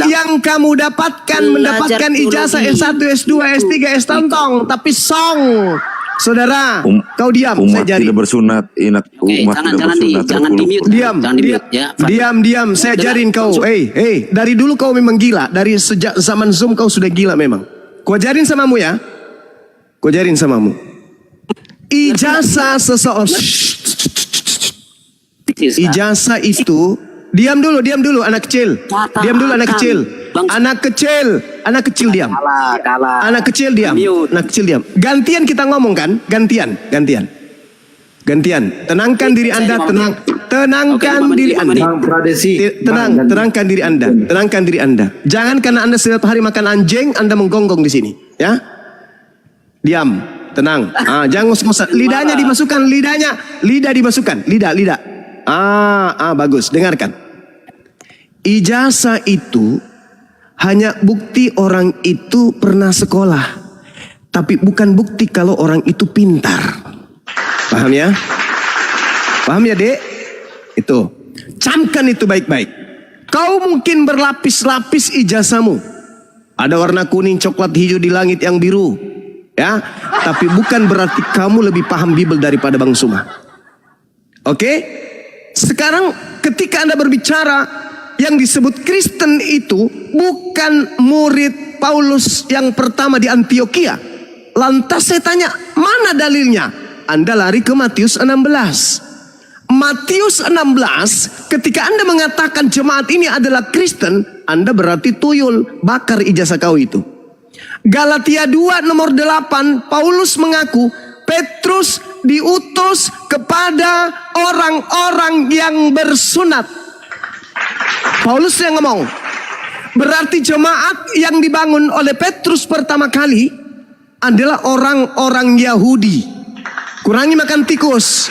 yang kamu dapatkan mendapatkan ijazah S1, S2, S3, S tontong, tapi song. Saudara, kau diam, saya jarin. Tidak bersunat, umat jangan di-mute. Diam, saya jarin kau. Dari dulu kau memang gila. Dari sejak zaman Zoom kau sudah gila memang. Kau ajarin samamu ya. Kau ajarin samamu. Ijazah seseorang. Ijazah itu, diam dulu anak kecil. Diam dulu anak kecil. Anak kecil diam. Anak kecil diam. Anak kecil diam. Gantian kita ngomong kan? Gantian. Tenangkan diri Anda, tenangkan diri Anda. Tenangkan diri Anda. Tenangkan diri Anda. Jangan karena Anda setiap hari makan anjing, Anda menggonggong di sini, ya. Diam, tenang. Jangan ngos-ngosan. Lidahnya dimasukkan, lidah dimasukkan, lidah. Bagus. Dengarkan. Ijazah itu hanya bukti orang itu pernah sekolah, tapi bukan bukti kalau orang itu pintar. Paham ya? Paham ya, Dek? Itu. Camkan itu baik-baik. Kau mungkin berlapis-lapis ijazahmu. Ada warna kuning, coklat, hijau di langit yang biru. Ya, tapi bukan berarti kamu lebih paham Bible daripada Bang Suma. Oke? Sekarang ketika Anda berbicara, yang disebut Kristen itu bukan murid Paulus yang pertama di Antioquia. Lantas saya tanya, mana dalilnya? Anda lari ke Matius 16. Matius 16, ketika Anda mengatakan jemaat ini adalah Kristen, Anda berarti tuyul, bakar ijazah kau itu. Galatia 2 nomor 8, Paulus mengaku Petrus diutus kepada orang-orang yang bersunat. Paulus yang ngomong. Berarti jemaat yang dibangun oleh Petrus pertama kali adalah orang-orang Yahudi. Kurangi makan tikus.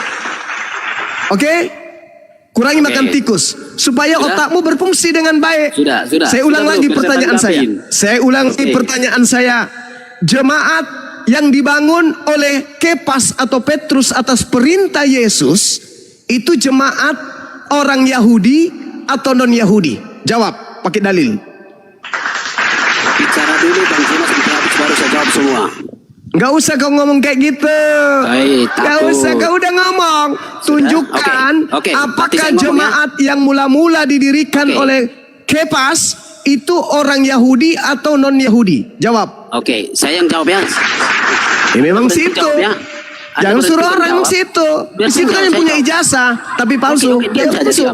Oke? Kurangi makan tikus supaya otakmu berfungsi dengan baik. Sudah. Saya ulang lagi pertanyaan saya. Saya ulang lagi pertanyaan saya. Jemaat yang dibangun oleh Kepas atau Petrus atas perintah Yesus itu jemaat orang Yahudi atau non Yahudi? Jawab pakai dalil. Bicara dulu Bang Suma baru saya jawab semua. Gak usah kau ngomong kayak gitu. Gak usah, kau udah ngomong. Tunjukkan apakah jemaat yang mula-mula didirikan oleh Kepas itu orang Yahudi atau non Yahudi? Jawab. Saya yang jawab ya. Memang situ. Jangan suruh orang situ. Di situ kan yang punya ijazah, tapi palsu.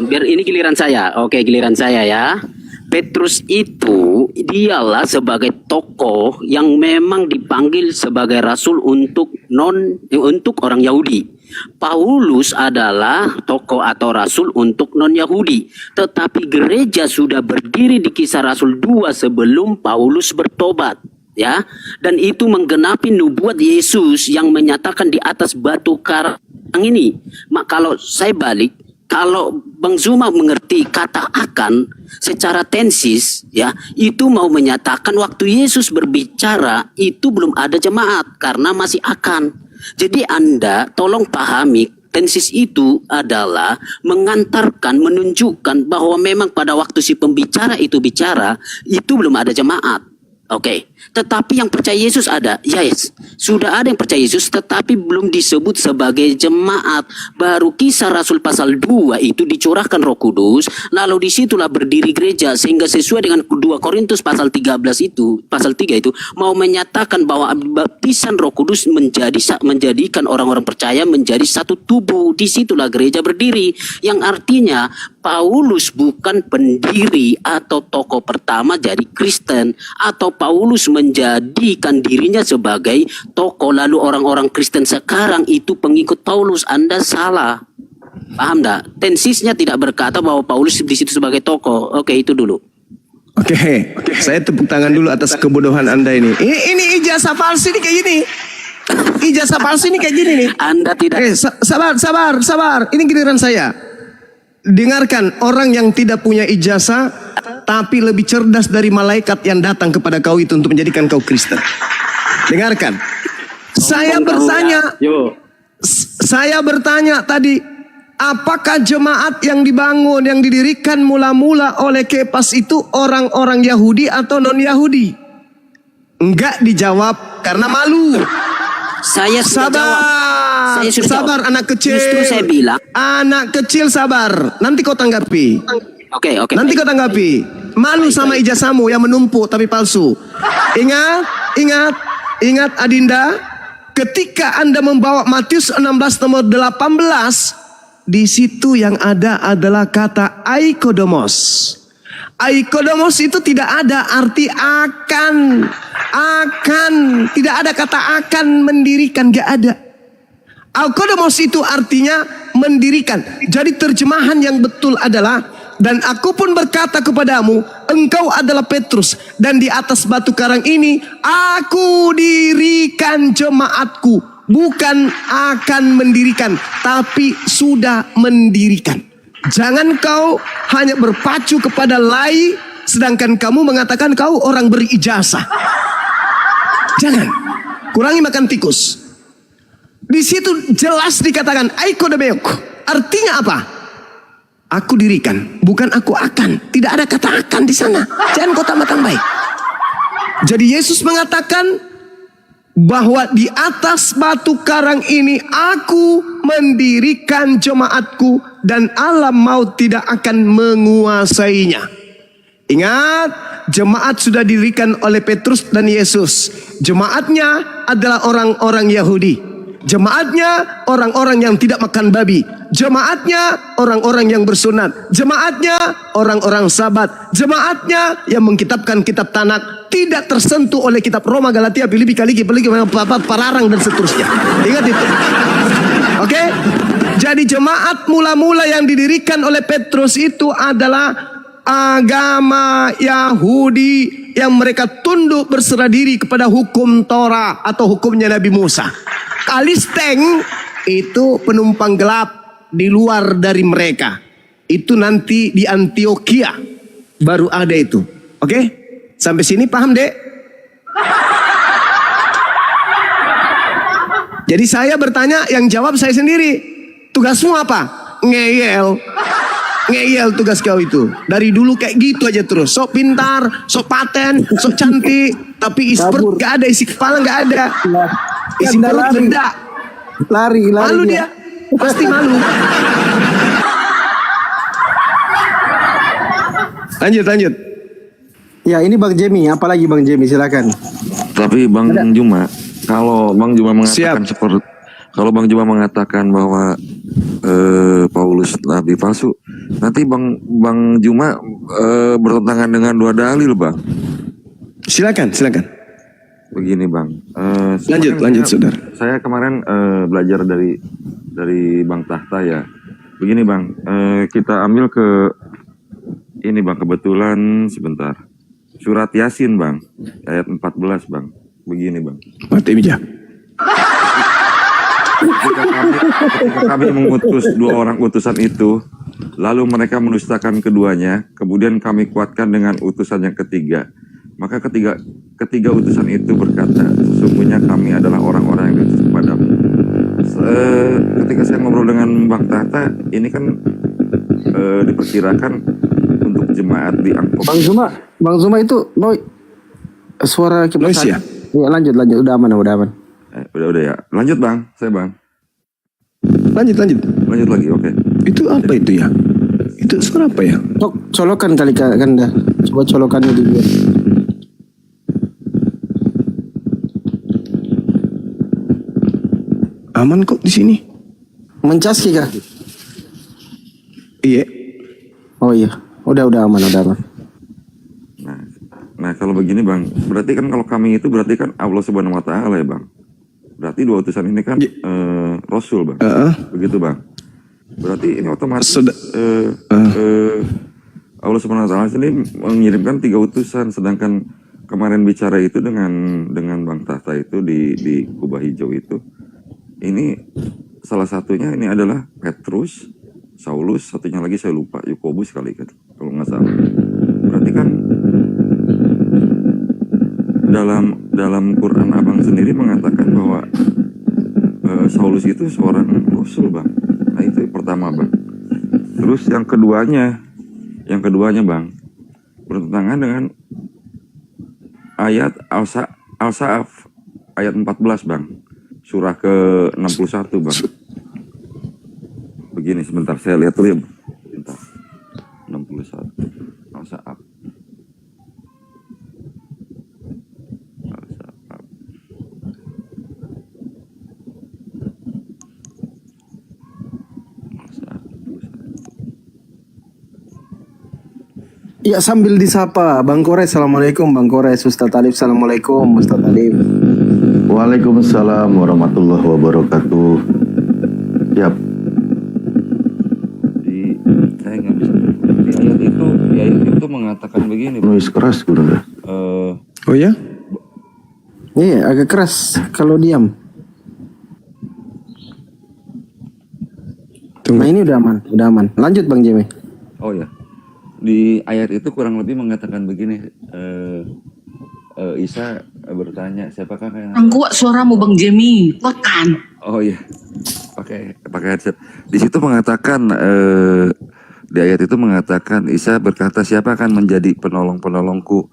Biar ini giliran saya. Giliran saya ya. Petrus itu dialah sebagai tokoh yang memang dipanggil sebagai rasul untuk orang Yahudi. Paulus adalah tokoh atau rasul untuk non Yahudi. Tetapi gereja sudah berdiri di Kisah Rasul 2 sebelum Paulus bertobat. Ya, dan itu menggenapi nubuat Yesus yang menyatakan di atas batu karang ini. Kalau saya balik, kalau Bang Zuma mengerti kata akan secara tensis, ya, itu mau menyatakan waktu Yesus berbicara itu belum ada jemaat karena masih akan. Jadi Anda tolong pahami, tensis itu adalah mengantarkan, menunjukkan bahwa memang pada waktu si pembicara itu bicara, itu belum ada jemaat. Tetapi yang percaya Yesus ada. Yes, sudah ada yang percaya Yesus tetapi belum disebut sebagai jemaat. Baru Kisah Rasul pasal 2 itu dicurahkan Roh Kudus, lalu disitulah berdiri gereja, sehingga sesuai dengan 2 Korintus pasal 13 itu, pasal 3 itu mau menyatakan bahwa baptisan Roh Kudus menjadikan orang-orang percaya menjadi satu tubuh. Disitulah gereja berdiri, yang artinya Paulus bukan pendiri atau tokoh pertama jadi Kristen, atau Paulus menjadikan dirinya sebagai tokoh lalu orang-orang Kristen sekarang itu pengikut Paulus. Anda salah. Paham enggak? Tensisnya tidak berkata bahwa Paulus di situ sebagai tokoh. Itu dulu. Saya tepuk tangan dulu atas kebodohan Anda ini. Ini ijazah palsu ini kayak gini. Ijazah palsu ini kayak gini nih. Anda tidak. Sabar. Ini giliran saya. Dengarkan, orang yang tidak punya ijazah tapi lebih cerdas dari malaikat yang datang kepada kau itu untuk menjadikan kau Kristen. Dengarkan. Saya bertanya tadi, apakah jemaat yang dibangun, yang didirikan mula-mula oleh Kefas itu orang-orang Yahudi atau non-Yahudi? Enggak dijawab karena malu. Saya sudah Sabar, jawab. Saya sudah sabar jawab. anak kecil. Justru saya bilang. Anak kecil sabar. Nanti kau tanggapi. Oke. Nanti kau tanggapi. Malu sama ijazahmu yang menumpuk tapi palsu. Ingat Adinda. Ketika Anda membawa Matius 16 nomor 18. Di situ yang ada adalah kata aikodomos. Aikodomos itu tidak ada arti akan, tidak ada kata akan mendirikan, gak ada. Aikodomos itu artinya mendirikan. Jadi terjemahan yang betul adalah, dan aku pun berkata kepadamu, engkau adalah Petrus, dan di atas batu karang ini aku dirikan jemaatku. Bukan akan mendirikan, tapi sudah mendirikan. Jangan kau hanya berpacu kepada lai, sedangkan kamu mengatakan kau orang berijazah. Jangan. Kurangi makan tikus. Di situ jelas dikatakan aikodomeok. Artinya apa? Aku dirikan, bukan aku akan. Tidak ada kata akan di sana. Jangan kau tambah-tambahin. Jadi Yesus mengatakan bahwa di atas batu karang ini aku mendirikan jemaatku dan alam maut tidak akan menguasainya. Ingat, jemaat sudah didirikan oleh Petrus dan Yesus. Jemaatnya adalah orang-orang Yahudi. Jemaatnya orang-orang yang tidak makan babi. Jemaatnya orang-orang yang bersunat. Jemaatnya orang-orang sabat. Jemaatnya yang mengkitabkan kitab Tanak, tidak tersentuh oleh kitab Roma, Galatia, Filipi, Kaliki, Pararang dan seterusnya. Ingat itu. Oke? Jadi jemaat mula-mula yang didirikan oleh Petrus itu adalah agama Yahudi yang mereka tunduk berserah diri kepada hukum Torah atau hukumnya Nabi Musa. Kalisteng itu penumpang gelap di luar dari mereka. Itu nanti di Antioquia baru ada itu. Oke? Sampai sini paham, Dek? Jadi saya bertanya, yang jawab saya sendiri. Tugasmu apa? Ngeyel. Ngeyel tugas kau itu. Dari dulu kayak gitu aja terus. Sok pintar, sok paten, sok cantik. Tapi isi perut gak ada, isi kepala gak ada. Isi perut benda. Lari Malu dia. Pasti malu. Lanjut. Ya, ini Bang Jemi, apalagi Bang Jemi, silakan. Tapi Bang Juma, kalau Bang Juma mengatakan seperti, kalau Bang Juma mengatakan bahwa Paulus nabi palsu, nanti Bang Juma bertentangan dengan dua dalil, Bang. Silakan. Begini, Bang. Lanjut, Saudara. Saya kemarin belajar dari Bang Tahta ya. Begini, Bang. Kita ambil ke ini, Bang, kebetulan sebentar. Surat Yasin, Bang, ayat 14, Bang. Begini, Bang. Mati bija. Ketika kami mengutus dua orang utusan itu, lalu mereka mendustakan keduanya, kemudian kami kuatkan dengan utusan yang ketiga. Maka ketiga utusan itu berkata, sesungguhnya kami adalah orang-orang yang diutus kepadamu. Ketika saya ngobrol dengan Bang Tahta, ini kan diperkirakan untuk jemaat di Angkop. Bang Zuma itu suara kipas ya? Ya, lanjut, udah aman. Udah ya. Lanjut, Bang. Bang. Lanjut lagi, oke. Itu apa itu ya? Itu suara apa ya? Colokan kali kan dah. Coba colokannya dulu. Aman kok di sini. Mencaski kah? Iya. Oh iya. Udah aman. Nah, kalau begini, Bang, berarti kan kalau kami itu berarti kan Allah Subhanahu wa taala ya, Bang. Berarti dua utusan ini kan Rasul, Bang. Begitu, Bang. Berarti ini otomatis Allah Subhanahu wa taala sendiri mengirimkan 3 utusan, sedangkan kemarin bicara itu dengan Bang Tahta itu di Kubah Hijau itu. Ini salah satunya ini adalah Petrus, Saulus, satunya lagi saya lupa, Yakobus kali kan, kalau nggak salah. Berarti kan dalam Quran Abang sendiri mengatakan bahwa Saulus itu seorang rasul, Bang. Nah, itu pertama bang. Terus yang keduanya bang, bertentangan dengan ayat Al-Sa'af ayat 14 bang, surah ke-61 bang. Begini sebentar saya lihat dulu ya. Sebentar. 61 Al-Sa'af. Ya sambil disapa Bang Kores, assalamualaikum Bang Kores. Ustaz Alif, assalamualaikum Ustaz Alif. Waalaikumsalam warahmatullahi wabarakatuh. Yap. Saya nggak bisa. Di ayat itu mengatakan begini. Noise keras gue udah. Oh ya? Iya, agak keras kalau diam. Nah ini udah aman. Lanjut Bang Jimmy. Oh ya. Di ayat itu kurang lebih mengatakan begini. Isa bertanya, siapakah yang... Kuat suaramu Bang Jemi, kuatkan. Oh iya, pakai headset. Di situ mengatakan, di ayat itu mengatakan, Isa berkata, siapa akan menjadi penolongku?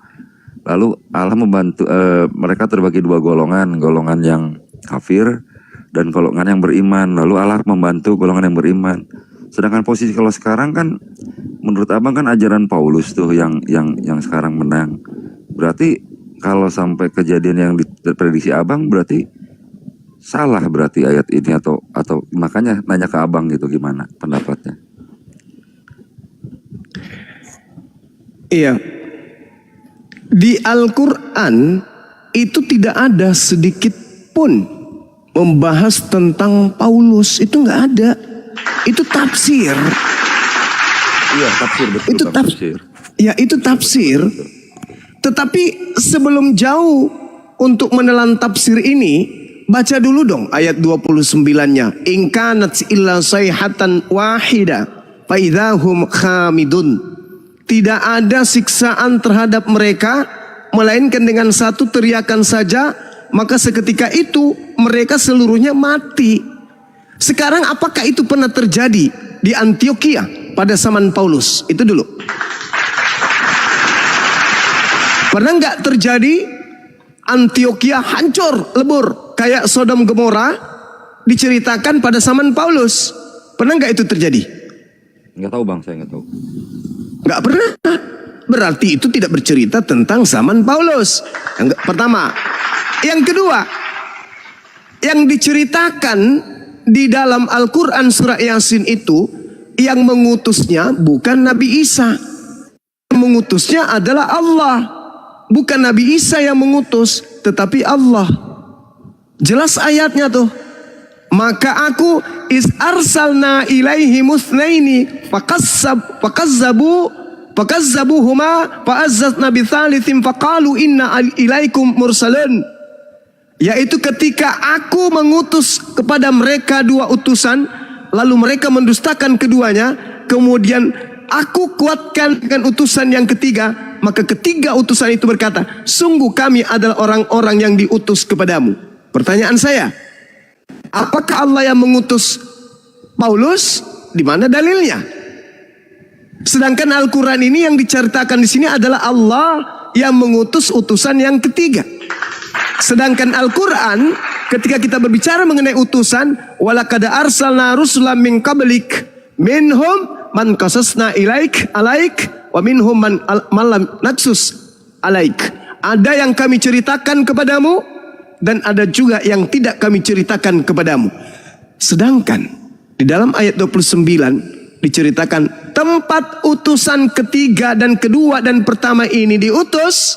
Lalu Allah membantu, mereka terbagi dua golongan yang kafir dan golongan yang beriman. Lalu Allah membantu golongan yang beriman. Sedangkan posisi kalau sekarang kan, menurut abang kan ajaran Paulus tuh yang sekarang menang. Berarti kalau sampai kejadian yang diprediksi abang berarti salah berarti ayat ini atau makanya nanya ke abang gitu gimana pendapatnya? Iya. Di Al-Quran itu tidak ada sedikit pun membahas tentang Paulus. Itu nggak ada. Itu tafsir. Iya, tafsir betul. Itu tafsir. Ya, itu tafsir. Tetapi sebelum jauh untuk menelan tafsir ini, baca dulu dong ayat 29-nya. In kanat illa sayhatan wahida fa idzahum khamidun. Tidak ada siksaan terhadap mereka melainkan dengan satu teriakan saja, maka seketika itu mereka seluruhnya mati. Sekarang apakah itu pernah terjadi di Antioquia pada zaman Paulus? Itu dulu. Pernah nggak terjadi Antioquia hancur, lebur kayak Sodom Gomora diceritakan pada zaman Paulus? Pernah nggak itu terjadi? Nggak tahu bang, saya nggak tahu. Nggak pernah. Berarti itu tidak bercerita tentang zaman Paulus. Yang pertama. Yang kedua, yang diceritakan di dalam Al-Quran surah Yasin itu, yang mengutusnya bukan Nabi Isa. Yang mengutusnya adalah Allah. Bukan Nabi Isa yang mengutus, tetapi Allah. Jelas ayatnya tuh. Maka aku arsalna ilaihi musnaini fakazzabuhuma fa'azzazna bitsalitsin faqalu inna ilaikum mursalun. Yaitu ketika aku mengutus kepada mereka dua utusan, lalu mereka mendustakan keduanya, kemudian aku kuatkan dengan utusan yang ketiga, maka ketiga utusan itu berkata, sungguh kami adalah orang-orang yang diutus kepadamu. Pertanyaan saya, apakah Allah yang mengutus Paulus? Di mana dalilnya? Sedangkan Al-Quran ini yang diceritakan di sini adalah Allah yang mengutus utusan yang ketiga. Sedangkan Al-Quran ketika kita berbicara mengenai utusan, walaqad arsalna rusulan min qablik minhum man qasasna alaik wa minhum man lam naqsus alaik. Ada yang kami ceritakan kepadamu dan ada juga yang tidak kami ceritakan kepadamu. Sedangkan di dalam ayat 29 diceritakan tempat utusan ketiga dan kedua dan pertama ini diutus,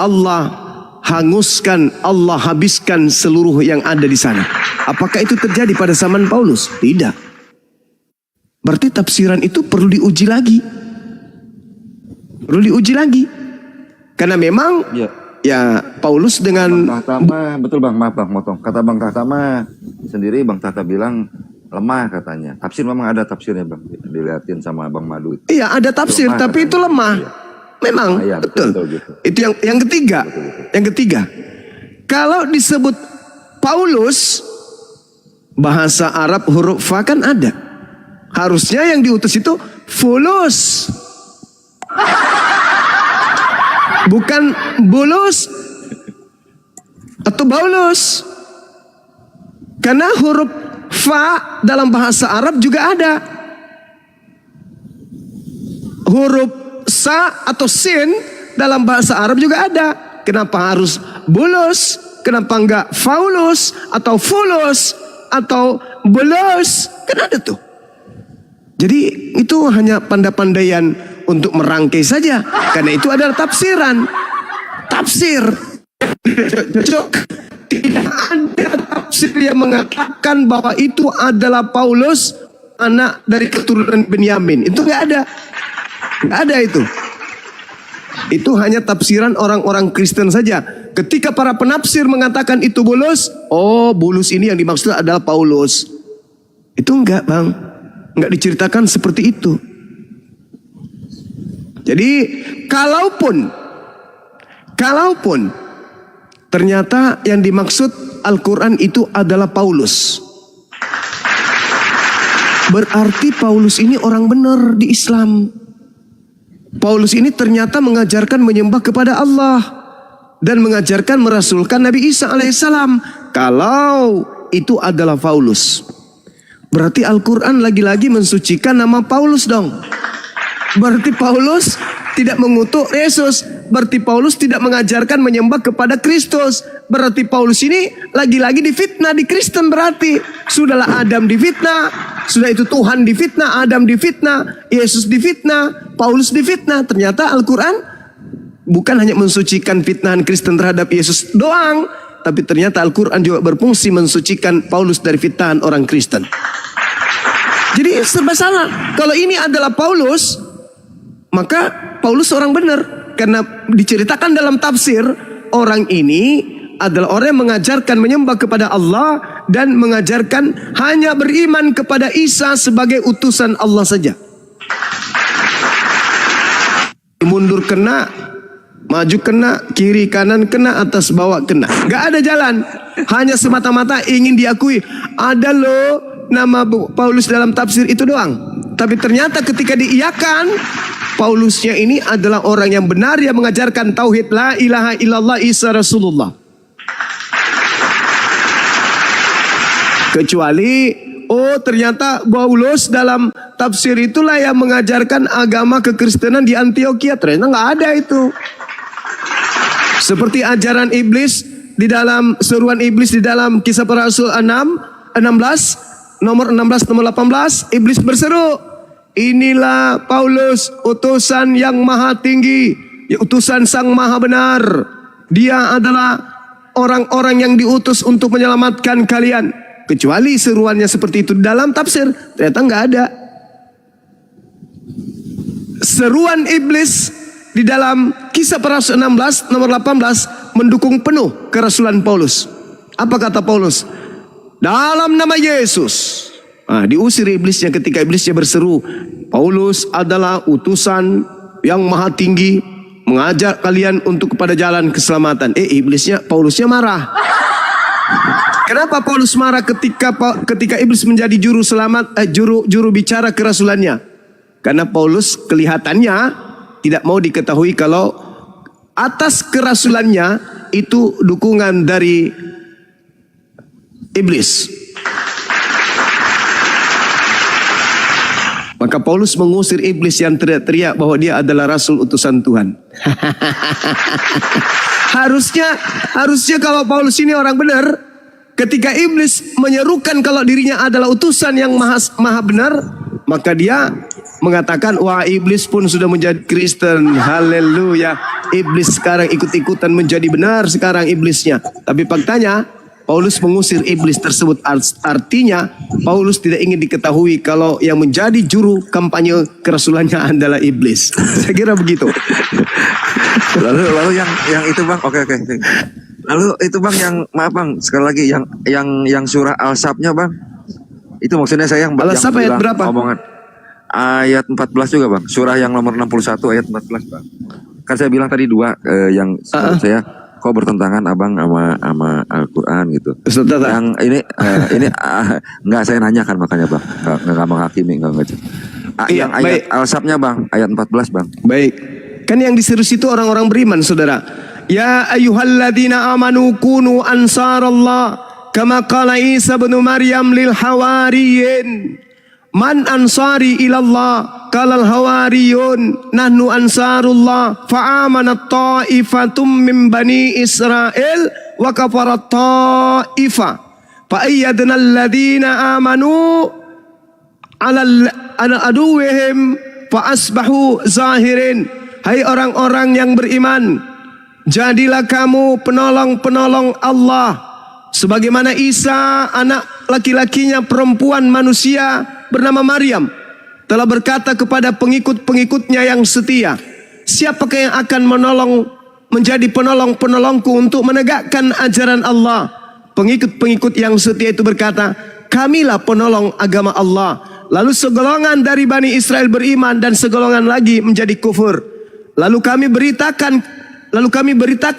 Allah hanguskan, Allah habiskan seluruh yang ada di sana. Apakah itu terjadi pada zaman Paulus? Tidak. Berarti tafsiran itu perlu diuji lagi. Perlu diuji lagi. Karena memang ya Paulus dengan Bang Tahtama, betul bang, maaf bang motong. Kata Bang Tahtama sendiri, Bang Tahta bilang lemah katanya. Tafsir memang ada tafsirnya bang, dilihatin sama Bang Madu. Iya ada tafsir, lemah, tapi katanya. Itu lemah. Iya. Memang ya, betul. Gitu. Itu yang ketiga. Betul. Yang ketiga, kalau disebut Paulus, bahasa Arab huruf fa kan ada. Harusnya yang diutus itu Fulus. Bukan Bulus atau Paulus. Karena huruf fa dalam bahasa Arab juga ada. Huruf sa atau sin dalam bahasa Arab juga ada. Kenapa harus Bulus? Kenapa enggak Faulus atau Fulus atau Bulus? Kan ada tuh. Jadi itu hanya pandai-pandaian untuk merangkai saja. Karena itu adalah tafsiran. Tafsir. Tidak ada tafsir yang mengatakan bahwa itu adalah Paulus, anak dari keturunan Benyamin. Itu nggak ada. Nggak ada itu. Itu hanya tafsiran orang-orang Kristen saja. Ketika para penafsir mengatakan itu Bulus, oh Bulus ini yang dimaksud adalah Paulus. Itu enggak, Bang. Enggak diceritakan seperti itu. Jadi kalaupun ternyata yang dimaksud Al-Quran itu adalah Paulus, berarti Paulus ini orang benar di Islam. Paulus ini ternyata mengajarkan menyembah kepada Allah dan mengajarkan merasulkan Nabi Isa alaihissalam. Kalau itu adalah Paulus, berarti Al-Quran lagi-lagi mensucikan nama Paulus dong. Berarti Paulus tidak mengutuk Yesus. Berarti Paulus tidak mengajarkan menyembah kepada Kristus. Berarti Paulus ini lagi-lagi difitnah di Kristen berarti. Sudahlah Adam difitnah. Sudah itu Tuhan difitnah, Adam difitnah, Yesus difitnah, Paulus difitnah. Ternyata Al-Quran bukan hanya mensucikan fitnahan Kristen terhadap Yesus doang. Tapi ternyata Al-Quran juga berfungsi mensucikan Paulus dari fitnahan orang Kristen. Jadi serba salah. Kalau ini adalah Paulus, maka Paulus orang benar. Karena diceritakan dalam tafsir, orang ini adalah orang yang mengajarkan menyembah kepada Allah dan mengajarkan hanya beriman kepada Isa sebagai utusan Allah saja. Mundur kena, maju kena, kiri kanan kena, atas bawah kena. Gak ada jalan. Hanya semata-mata ingin diakui. Ada loh nama Paulus dalam tafsir itu doang. Tapi ternyata ketika diiyakan, Paulusnya ini adalah orang yang benar yang mengajarkan tauhid la ilaha illallah Isa Rasulullah. Kecuali ternyata Paulus dalam tafsir itulah yang mengajarkan agama kekristenan di Antioquia. Ternyata nggak ada itu. Seperti ajaran iblis di dalam seruan iblis di dalam Kisah Para Rasul 16 nomor 18, iblis berseru, inilah Paulus, utusan yang maha tinggi, utusan sang maha benar. Dia adalah orang-orang yang diutus untuk menyelamatkan kalian. Kecuali seruannya seperti itu dalam tafsir, ternyata nggak ada. Seruan iblis di dalam Kisah Para Rasul 16 nomor 18 mendukung penuh kerasulan Paulus. Apa kata Paulus? Dalam nama Yesus. Diusir iblisnya ketika iblisnya berseru, Paulus adalah utusan yang maha tinggi, mengajak kalian untuk kepada jalan keselamatan. Paulusnya marah. Kenapa Paulus marah ketika iblis menjadi juru selamat, juru bicara kerasulannya? Karena Paulus kelihatannya tidak mau diketahui kalau atas kerasulannya itu dukungan dari iblis. Maka Paulus mengusir iblis yang teriak-teriak bahwa dia adalah rasul utusan Tuhan. Harusnya kalau Paulus ini orang benar, ketika iblis menyerukan kalau dirinya adalah utusan yang maha benar, maka dia mengatakan, wah iblis pun sudah menjadi Kristen. Haleluya. Iblis sekarang ikut-ikutan menjadi benar sekarang iblisnya. Tapi faktanya Paulus mengusir iblis tersebut. Artinya Paulus tidak ingin diketahui kalau yang menjadi juru kampanye kerasulannya adalah iblis. Saya kira begitu. Lalu yang itu Bang, oke. Lalu itu Bang yang maaf Bang, sekali lagi yang surah Al-Sabnya Bang. Itu maksudnya saya yang Al-Sab ayat berapa? Omongan. Ayat 14 juga Bang. Surah yang nomor 61 ayat 14 Bang. Kan saya bilang tadi dua yang saya kok bertentangan abang sama Al-Quran gitu. Ustaz Tata. Yang ini nggak saya nanyakan makanya bang, nggak menghakimi nggak. Iya, Yang ayat Al-Sabnya bang, ayat 14 bang. Baik. Kan yang diseru situ orang-orang beriman, saudara. Ya ayyuhalladzina amanu kunu ansarallah kama qala Isa bin Maryam lil hawariyin. Man ansari ilallah qalal hawariyun nahnu ansarullah fa'amanat ta'ifatum min bani Israel wa kafarat ta'ifa fa ayyadna alladhina amanu ala aduwihim fa asbahu zahirin. Hai orang-orang yang beriman, jadilah kamu penolong-penolong Allah sebagaimana Isa anak laki-lakinya perempuan manusia bernama Maryam telah berkata kepada pengikut-pengikutnya yang setia, siapakah yang akan menjadi penolong-penolongku untuk menegakkan ajaran Allah? Pengikut-pengikut yang setia itu berkata, kamilah penolong agama Allah. Lalu segolongan dari Bani Israel beriman dan segolongan lagi menjadi kufur. Lalu kami beritakan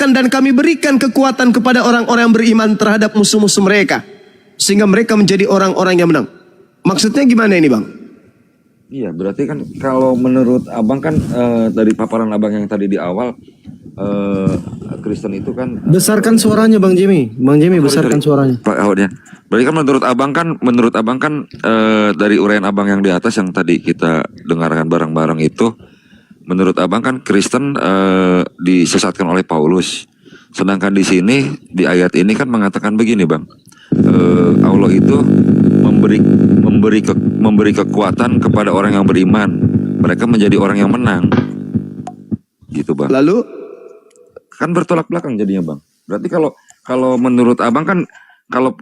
dan kami berikan kekuatan kepada orang-orang yang beriman terhadap musuh-musuh mereka, sehingga mereka menjadi orang-orang yang menang. Maksudnya gimana ini bang? Iya, berarti kan kalau menurut abang kan dari paparan abang yang tadi di awal, Kristen itu kan Besarkan suaranya Bang Jimmy. Bang Jimmy besarkan suaranya. Pak Ahudnya. Berarti kan menurut abang kan dari uraian abang yang di atas yang tadi kita dengarkan bareng-bareng itu, menurut abang kan Kristen disesatkan oleh Paulus. Sedangkan di sini di ayat ini kan mengatakan begini bang, Allah itu memberi kekuatan kepada orang yang beriman, mereka menjadi orang yang menang, gitu bang. Lalu Kan bertolak belakang jadinya bang. Berarti kalau menurut abang kan kalau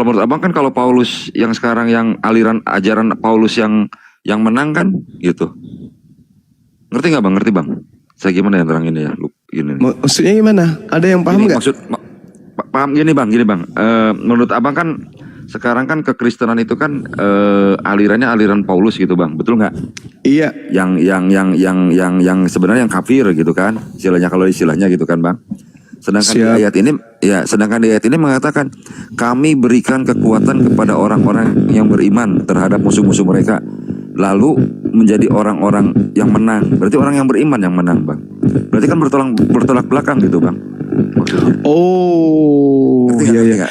menurut abang kan kalau Paulus yang sekarang yang aliran ajaran Paulus yang menang kan gitu. Ngerti nggak bang? Ngerti bang? Saya gimana yang terang ini ya? Gini. maksudnya gimana? Ada yang paham nggak? Paham gini bang. Menurut abang kan sekarang kan kekristenan itu kan alirannya aliran Paulus gitu bang, betul nggak? Iya. Yang sebenarnya yang kafir gitu kan, istilahnya gitu kan bang. Sedangkan di ayat ini mengatakan kami berikan kekuatan kepada orang-orang yang beriman terhadap musuh-musuh mereka, lalu menjadi orang-orang yang menang. Berarti orang yang beriman yang menang bang. Berarti kan bertolak belakang gitu bang. Maksudnya. Oh, iya.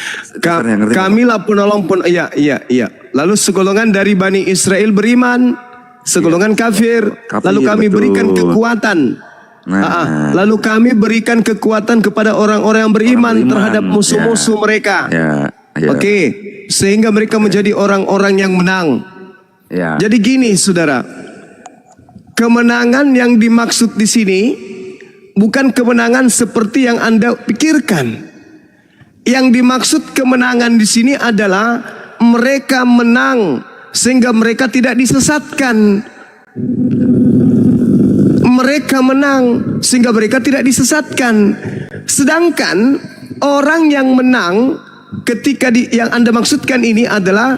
Kamilah penolong iya. Lalu segolongan dari Bani Israel beriman, segolongan kafir. Lalu kami berikan kekuatan. Lalu kami berikan kekuatan kepada orang-orang yang beriman terhadap musuh-musuh mereka. Oke, sehingga mereka menjadi orang-orang yang menang. Jadi gini, saudara, kemenangan yang dimaksud di sini bukan kemenangan seperti yang Anda pikirkan. Yang dimaksud kemenangan di sini adalah mereka menang sehingga mereka tidak disesatkan. Mereka menang sehingga mereka tidak disesatkan. Sedangkan orang yang menang ketika yang Anda maksudkan ini adalah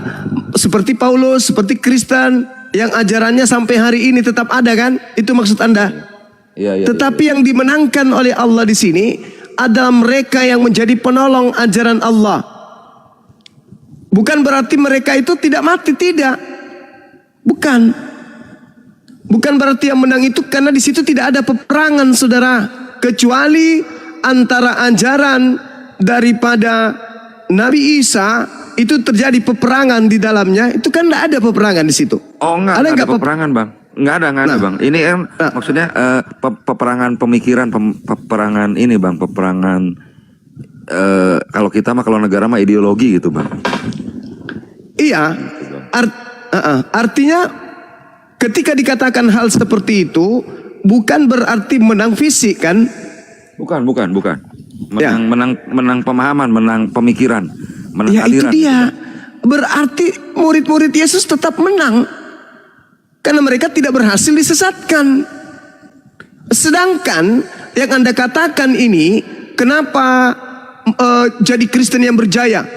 seperti Paulus, seperti Kristen yang ajarannya sampai hari ini tetap ada kan? Itu maksud Anda? Tetapi yang dimenangkan oleh Allah di sini adalah mereka yang menjadi penolong ajaran Allah. Bukan berarti mereka itu tidak mati, tidak. Bukan berarti yang menang itu karena di situ tidak ada peperangan, saudara, kecuali antara ajaran daripada Nabi Isa itu terjadi peperangan di dalamnya. Itu kan tidak ada peperangan di situ. Oh enggak ada peperangan bang. Nggak ada bang. Ini kan maksudnya peperangan pemikiran, peperangan ini bang, peperangan kalau kita mah kalau negara mah ideologi gitu bang. Iya. Artinya ketika dikatakan hal seperti itu bukan berarti menang fisik kan? Bukan. Menang pemahaman, menang pemikiran, menang aliran. Itu dia. Berarti murid-murid Yesus tetap menang. Karena mereka tidak berhasil disesatkan. Sedangkan yang Anda katakan ini, kenapa jadi Kristen yang berjaya?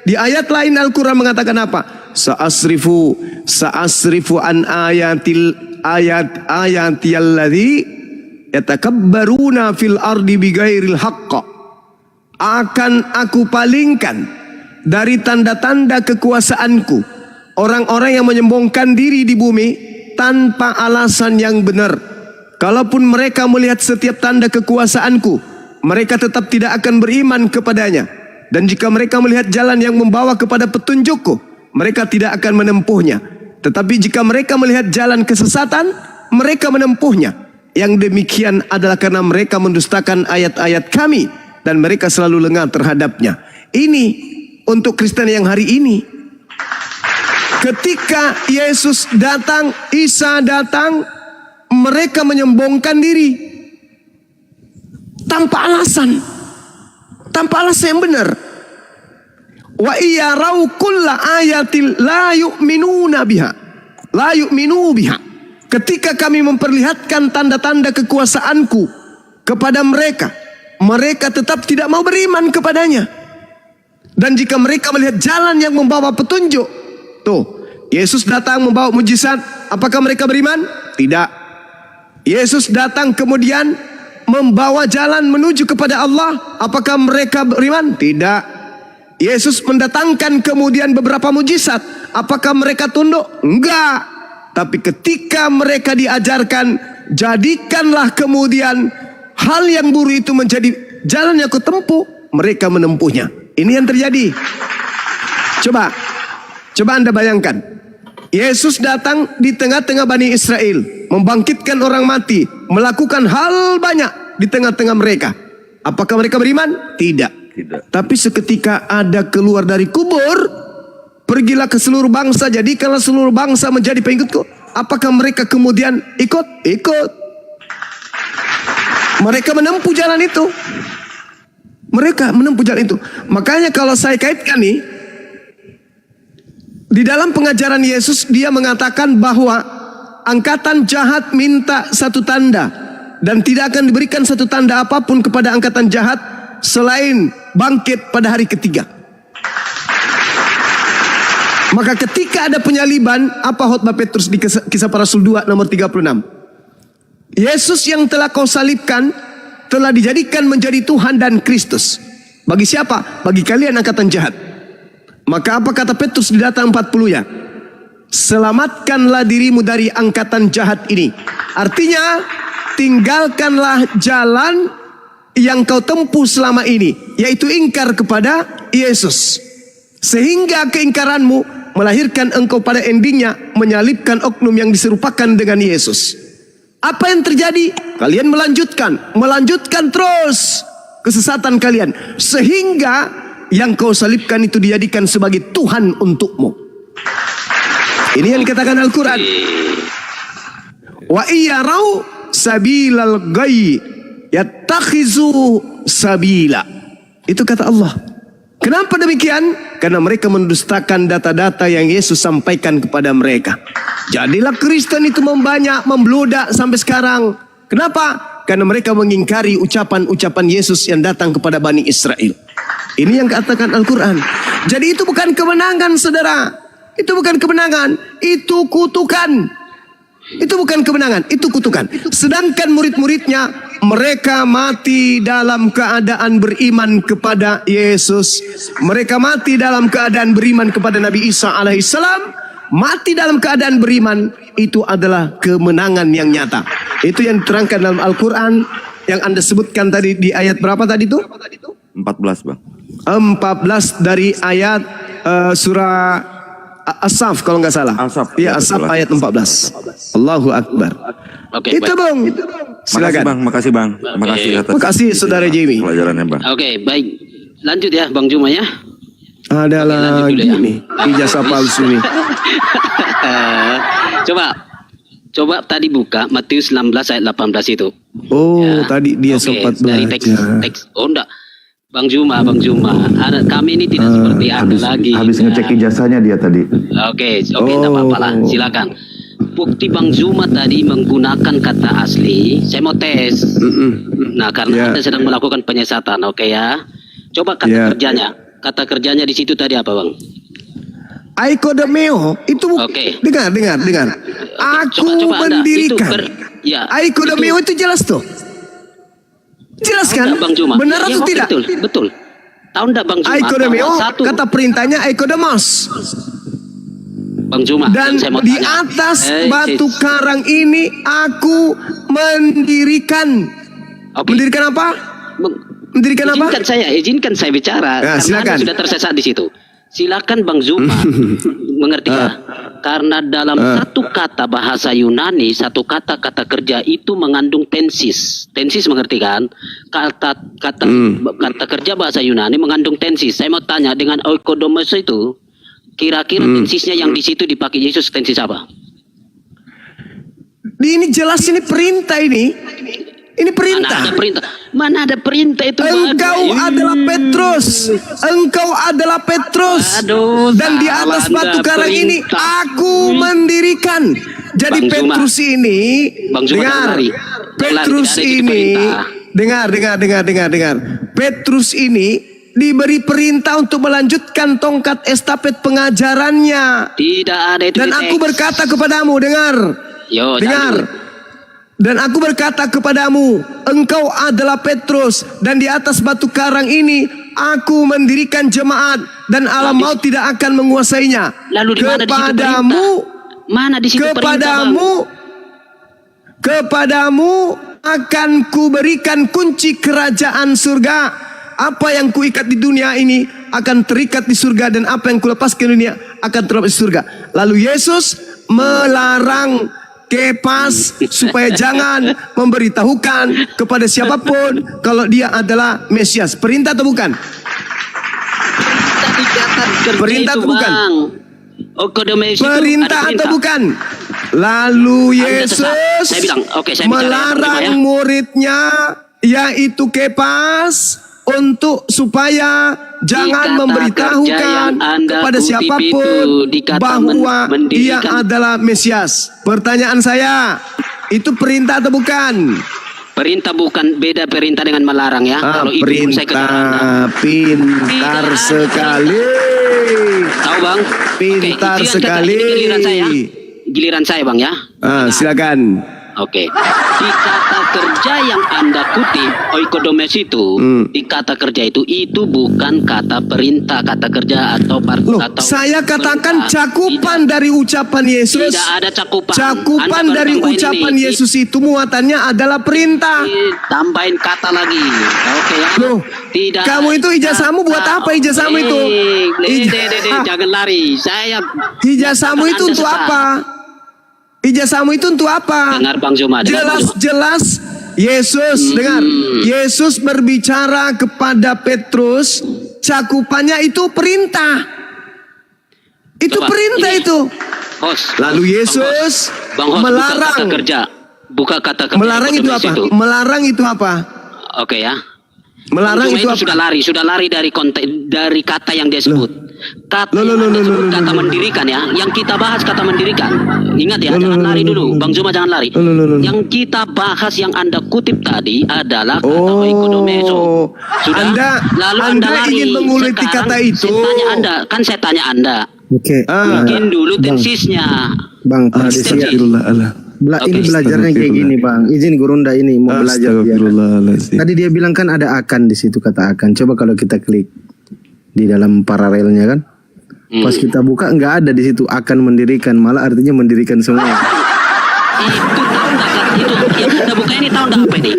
Di ayat lain Al-Quran mengatakan apa? Sa'asrifu an ayatiyalladzi yatakabbaruna fil ardi bighairil haqq, akan aku palingkan dari tanda-tanda kekuasaanku orang-orang yang menyombongkan diri di bumi tanpa alasan yang benar. Kalaupun mereka melihat setiap tanda kekuasaanku, mereka tetap tidak akan beriman kepadanya. Dan jika mereka melihat jalan yang membawa kepada petunjukku, mereka tidak akan menempuhnya. Tetapi jika mereka melihat jalan kesesatan, mereka menempuhnya. Yang demikian adalah karena mereka mendustakan ayat-ayat kami dan mereka selalu lengah terhadapnya. Ini untuk Kristen yang hari ini. Ketika Yesus datang, Isa datang, mereka menyombongkan diri tanpa alasan. Tanpa alasan yang benar. Wa iyarau kulla ayatil la yu'minuna biha. La yu'minu biha. Ketika kami memperlihatkan tanda-tanda kekuasaanku kepada mereka, mereka tetap tidak mau beriman kepadanya. Dan jika mereka melihat jalan yang membawa petunjuk, tuh, Yesus datang membawa mujizat, apakah mereka beriman? Tidak. Yesus datang kemudian membawa jalan menuju kepada Allah, apakah mereka beriman? Tidak. Yesus mendatangkan kemudian beberapa mujizat, apakah mereka tunduk? Enggak. Tapi ketika mereka diajarkan, jadikanlah kemudian hal yang buruk itu menjadi jalan yang kau tempuh, mereka menempuhnya. Ini yang terjadi. Coba Anda bayangkan. Yesus datang di tengah-tengah Bani Israel, membangkitkan orang mati, melakukan hal banyak di tengah-tengah mereka. Apakah mereka beriman? Tidak. Tapi seketika ada keluar dari kubur, pergilah ke seluruh bangsa, jadikanlah seluruh bangsa menjadi pengikutku. Apakah mereka kemudian ikut? Ikut. Mereka menempuh jalan itu. Mereka menempuh jalan itu. Makanya kalau saya kaitkan nih, di dalam pengajaran Yesus, dia mengatakan bahwa angkatan jahat minta satu tanda, dan tidak akan diberikan satu tanda apapun kepada angkatan jahat selain bangkit pada hari ketiga. Maka ketika ada penyaliban, apa khotbah Petrus di Kisah Para Rasul 2 nomor 36? Yesus yang telah kau salibkan telah dijadikan menjadi Tuhan dan Kristus. Bagi siapa? Bagi kalian angkatan jahat. Maka apa kata Petrus di Data 40-nya? Selamatkanlah dirimu dari angkatan jahat ini. Artinya, tinggalkanlah jalan yang kau tempuh selama ini, yaitu ingkar kepada Yesus. Sehingga keingkaranmu melahirkan engkau pada endingnya menyalibkan oknum yang diserupakan dengan Yesus. Apa yang terjadi? Kalian melanjutkan terus kesesatan kalian, sehingga yang kau salibkan itu dijadikan sebagai Tuhan untukmu. Ini yang dikatakan Al-Quran. Wa iyarau sabilal ghayy yattakhizu sabila. Itu kata Allah. Kenapa demikian? Karena mereka mendustakan data-data yang Yesus sampaikan kepada mereka. Jadilah Kristen itu membanyak, membludak sampai sekarang. Kenapa? Karena mereka mengingkari ucapan-ucapan Yesus yang datang kepada Bani Israel. Ini yang katakan Al-Quran. Jadi itu bukan kemenangan, saudara. Itu bukan kemenangan. Itu kutukan. Itu bukan kemenangan, itu kutukan. Sedangkan murid-muridnya, mereka mati dalam keadaan beriman kepada Yesus. Mereka mati dalam keadaan beriman kepada Nabi Isa alaihissalam. Mati dalam keadaan beriman, itu adalah kemenangan yang nyata. Itu yang diterangkan dalam Al-Quran, yang Anda sebutkan tadi di ayat berapa tadi itu? 14, Bang. 14 dari ayat surah As-Saff kalau nggak salah. As-Saff. Iya, As-Saff ayat 14. Allahu Akbar. Oke, Itu baik. Bang. Silakan. Makasih Bang. Makasih atas Makasih Saudara Jamie. pelajarannya Bang. Oke, baik. Lanjut ya, Bang Juma ya. Ada lanjut lagi dulu ya. nih ijazah palsu nih. Coba tadi buka Matius 19 ayat 18 itu. Oh, Ya. tadi dia Oke, sempat dari belajar. teks. Oh enggak. Bang Juma. Kami ini tidak seperti Anda lagi. Habis ngecek ijazahnya dia tadi. Oke, tidak apa-apa lah. Silakan. Bukti Bang Zuma tadi menggunakan kata asli. Saya mau tes. Nah, karena Ya. Anda sedang melakukan penyesatan, oke ya. Coba kata Ya. kerjanya. Kata kerjanya di situ tadi apa, Bang? Aikodemeo itu Oke. dengar. Aku Coba Anda, mendirikan. Ya. Aikodemeo itu jelas tuh. Jelas Tahu kan? nggak, Bang Juma? Benar Ya, atau tidak? Betul, betul. Tahu enggak Bang Juma? Aikodemeo, bahwa satu, kata perintahnya aikodemos. Bang Juma, Dan saya mau di tanya. atas batu karang ini aku mendirikan. Oke. Mendirikan apa? Mendirikan apa? Izinkan saya bicara. Ya, karena silakan. Anda sudah tersesat di situ. Silakan Bang Zuma mengerti ya? Karena dalam satu kata bahasa Yunani, satu kata kerja itu mengandung tensis. Tensis mengerti kan? Kata kerja bahasa Yunani mengandung tensis. Saya mau tanya dengan oikodomos itu, kira-kira tensisnya yang di situ dipakai Yesus tensis apa? Ini jelas ini perintah ini. Ini perintah. Mana ada perintah? Mana ada perintah itu? Engkau adalah Petrus. Engkau adalah Petrus. Aduh, Dan di atas salah batu Anda karang ini perintah. aku mendirikan. Jadi Bang Zuma. Petrus ini, Bang Zuma, dengar. jangan lari. Petrus Jangan lari, tidak ada di ini, perintah. dengar. Petrus ini diberi perintah untuk melanjutkan tongkat estafet pengajarannya. Tidak ada itu. Dan di aku teks. berkata kepadamu, dengar. Yo, Dengar. jangan. Dan aku berkata kepadamu, engkau adalah Petrus, dan di atas batu karang ini aku mendirikan jemaat, dan alam maut tidak akan menguasainya. Lalu di mana di situ Kepadamu, perintah? Mana di situ perintah, Bang? kepadamu akan kuberikan kunci kerajaan surga. Apa yang kuikat di dunia ini akan terikat di surga, dan apa yang kulepas ke dunia akan terlepas di surga. Lalu Yesus melarang Kepas supaya jangan memberitahukan kepada siapapun kalau dia adalah Mesias. Perintah atau bukan? Tadi kata kerja Perintah itu, atau bukan? Bang. Oikodomos itu Perintah ada atau perintah. bukan? Lalu Anda Yesus sesat. Saya bilang, oke, saya bicara melarang yang pertama ya. muridnya, yaitu Kepas, untuk supaya jangan kata memberitahukan kerja yang Anda kepada kutip siapapun itu, di kata bahwa dia mendirikan. adalah Mesias. Pertanyaan saya, itu perintah atau bukan? Perintah bukan, beda perintah dengan melarang ya. Kalau itu pun saya kejar Anda. Pintar Tidak ada sekali. Tahu Bang? Pintar Oke, sekali. ini giliran saya. Giliran saya Bang ya. Silakan. Oke. Di kata kerja yang Anda kutip, oikodomos itu, di kata kerja itu bukan kata perintah, kata kerja atau Loh, atau saya katakan perintah. cakupan dari ucapan Yesus. Tidak ada cakupan. Cakupan Anda baru dari tambahin ucapan ini. Yesus itu muatannya adalah perintah. Tambahin kata lagi. Oke ya. Loh, Tidak. kamu itu ijazahmu buat apa ijazahmu itu? Jangan lari. Saya Ijazahmu itu Anda untuk sesat. apa? Ijazahmu itu untuk apa? Dengar Bang Zuma. dengar, Bang Zuma. Jelas Yesus dengar. Yesus berbicara kepada Petrus, cakupannya itu perintah. Itu Coba, perintah ini. itu. Host. Lalu Yesus Bang Host, melarang. buka kata kerja. Buka kata kerja. Melarang itu apa? Melarang itu apa? Oke ya. Melarang Bang Zuma itu apa? sudah lari dari konteks, dari kata yang dia sebut. Kata Loh, yang Anda sebut kata mendirikan ya. Yang kita bahas kata mendirikan. Ingat ya, jangan lari dulu. Bang Zuma jangan lari. Yang kita bahas yang Anda kutip tadi adalah kata oikodomeso. Sudah? Lalu Anda lari. ingin menguliti Sekarang kata itu. Saya tanya Anda, kan saya tanya Anda. Oke. Bikin dulu tensisnya. Bang, tradisi ya. Ini Oke. belajarnya kayak gini Bang. Izin Gurunda ini mau belajar dia. Tadi dia bilang kan ada akan di situ kata akan. Coba kalau kita klik di dalam paralelnya kan. Pas kita buka nggak ada di situ akan mendirikan, malah artinya mendirikan semua. Itu tahu nggak Kak? Itu yang Anda buka ini tahu nggak apa ini?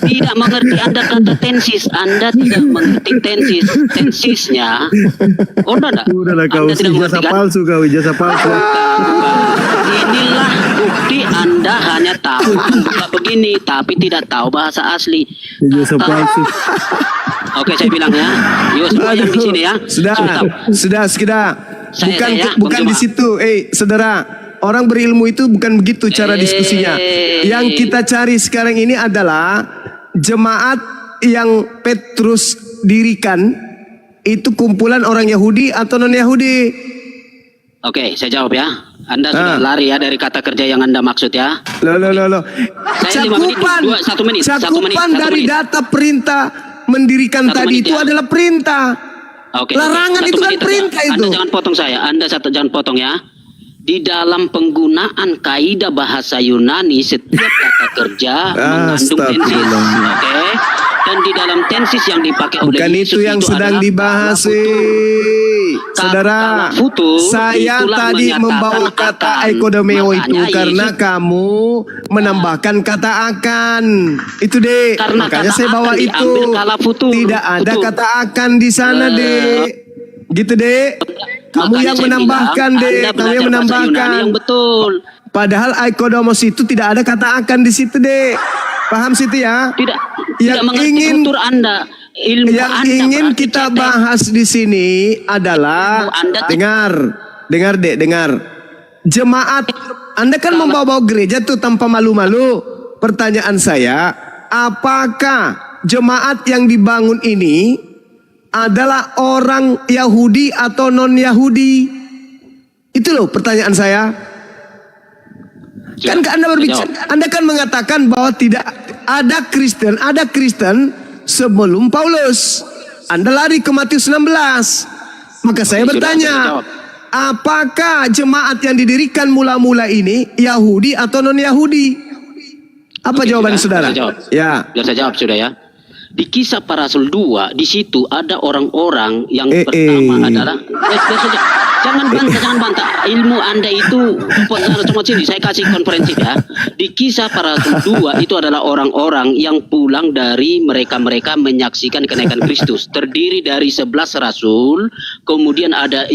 Tidak mengerti Anda kata tensis. Anda tidak mengerti tensis. Tensisnya. Oh enggak. Udahlah kau Anda tidak ijazah mengerti kan? palsu kau ijazah palsu. Inilah bukti Anda hanya tahu buka begini tapi tidak tahu bahasa asli. Ijazah palsu. Oke, saya bilang ya. Yo semua yang di sini ya. Sudah. Saya, Bukan Bang di Zuma. situ. Saudara, orang berilmu itu bukan begitu cara diskusinya. Yang kita cari sekarang ini adalah jemaat yang Petrus dirikan itu kumpulan orang Yahudi atau non Yahudi? Oke, saya jawab ya. Anda sudah lari ya dari kata kerja yang Anda maksud ya. Loh. Saya 5 menit, satu menit, Cakupan satu dari menit. data perintah mendirikan Satu tadi menit, itu ya. adalah perintah. Oke. Larangan Satu itu kan menit aja. perintah itu. Anda jangan potong saya. Anda jangan potong ya. di dalam penggunaan kaidah bahasa Yunani setiap kata kerja mengandung tensis, oke? Dan di dalam tensis yang dipakai oleh Bukan Yesus itu yang sedang adalah dibahas, saudara. Saya tadi membawa kata ekodomeo itu karena kamu menambahkan kata akan. Itu dek. Karena Makanya kata saya bawa akan itu. diambil kala futur. Tidak ada Futur. kata akan di sana dek. Gitu dek. Kamu Makanya yang saya menambahkan bilang, dek. Anda Kamu belajar yang bahasa menambahkan. Yunani yang betul. Padahal ekodomos itu tidak ada kata akan di situ dek. Paham situ ya? Tidak Yang mengerti ingin- kultur Anda. Ilmu Yang Anda ingin berarti kita cetek. bahas di sini adalah Ilmu Anda- dengar dek, dengar. Jemaat, Anda kan membawa gereja tuh tanpa malu-malu. Pertanyaan saya, apakah jemaat yang dibangun ini adalah orang Yahudi atau non-Yahudi? Itu loh pertanyaan saya. Kan Anda berbicara, Anda kan mengatakan bahwa tidak ada Kristen sebelum Paulus. Anda lari ke Matius 16. Maka saya bertanya, apakah jemaat yang didirikan mula-mula ini Yahudi atau non-Yahudi? Apa Oke, jawaban sudah, saudara? saya jawab. Ya. Biar saya jawab sudah ya. Di Kisah Para Rasul 2 di situ ada orang-orang yang pertama adalah biar saja. Jangan bantah. Ilmu Anda itu semua sini saya kasih konferensi ya. Di Kisah Para Rasul 2 itu adalah orang-orang yang pulang dari mereka menyaksikan kenaikan Kristus. Terdiri dari 11 rasul, kemudian ada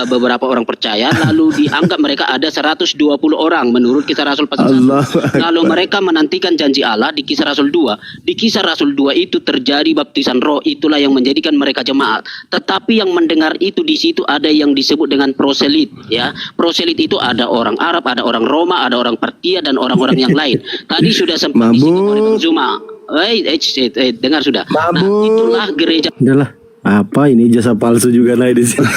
beberapa orang percaya, lalu dianggap mereka ada 120 orang menurut Kisah Rasul pasal 1. Allahu Akbar. Lalu mereka menantikan janji Allah di Kisah Rasul 2. Di Kisah Rasul 2 itu terjadi baptisan roh, itulah yang menjadikan mereka jemaat. Tetapi yang mendengar itu di situ ada yang disebut dengan proselit, ya. Proselit itu ada orang Arab, ada orang Roma, ada orang Partia dan orang-orang yang lain. Tadi sudah sempat disinggung oleh Bang Zuma. Dengar sudah. Nah, Mabuk. itulah gereja. Udahlah, apa ini jasa palsu juga naik di sini.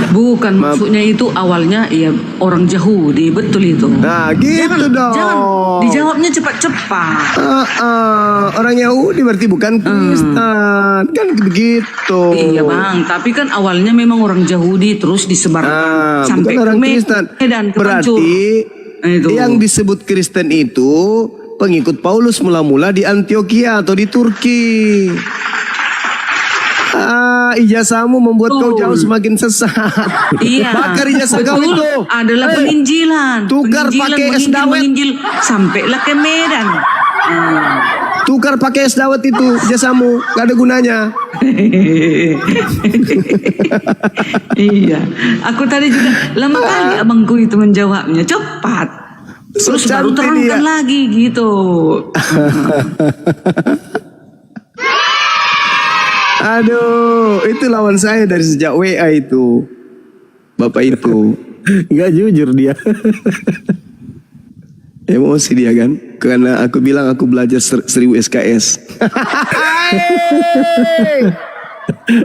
Bukan, maksudnya itu awalnya ya orang Yahudi, betul itu. Nah, gitu dong. Jangan dijawabnya cepat-cepat. Orang Yahudi berarti bukan Kristen. Kan begitu. Iya bang, tapi kan awalnya memang orang Yahudi terus disebarkan sampai bukan orang ke Kristen. Medan, ke Pancur. Berarti Itu. yang disebut Kristen itu pengikut Paulus mula-mula di Antioquia atau di Turki. Ijazahmu membuat kau jauh semakin sesat. Iya. Bakar ijazah kau Betul, itu. adalah penginjilan. Tukar pakai es dawet. Menginjil sampailah ke Medan. Tukar pakai es dawet itu ijazahmu, gak ada gunanya. Iya. Aku tadi juga lama kali abangku itu menjawabnya cepat. Terus baru Cantik terangkan dia. lagi gitu. Aduh, itu lawan saya dari sejak WA itu. Bapak itu. Nggak jujur dia. Emosi dia kan. Karena aku bilang aku belajar 1000 SKS.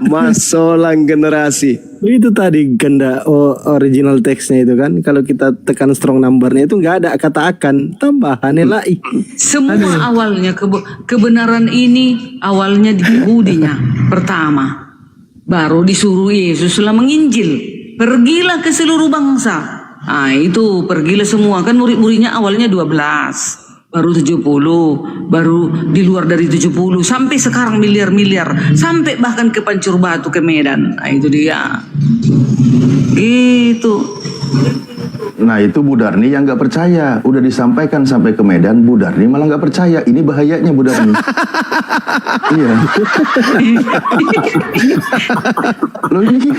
Masolang generasi. Itu tadi ganda original teksnya itu kan. Kalau kita tekan strong numbernya itu nggak ada kata akan, tambahannya lai. Semua awalnya kebenaran ini awalnya di Yahudinya pertama. Baru disuruh Yesus lah menginjil. Pergilah ke seluruh bangsa. Nah itu pergilah semua. Kan murid-muridnya awalnya 12. Baru 70. Baru di luar dari 70. Sampai sekarang miliar-miliar. Sampai bahkan ke Pancur Batu, ke Medan. Nah itu dia. Gitu. Nah itu Bu Darni yang nggak percaya. Udah disampaikan sampai ke Medan, Bu Darni malah nggak percaya. Ini bahayanya Bu Darni. Iya. Loh iya.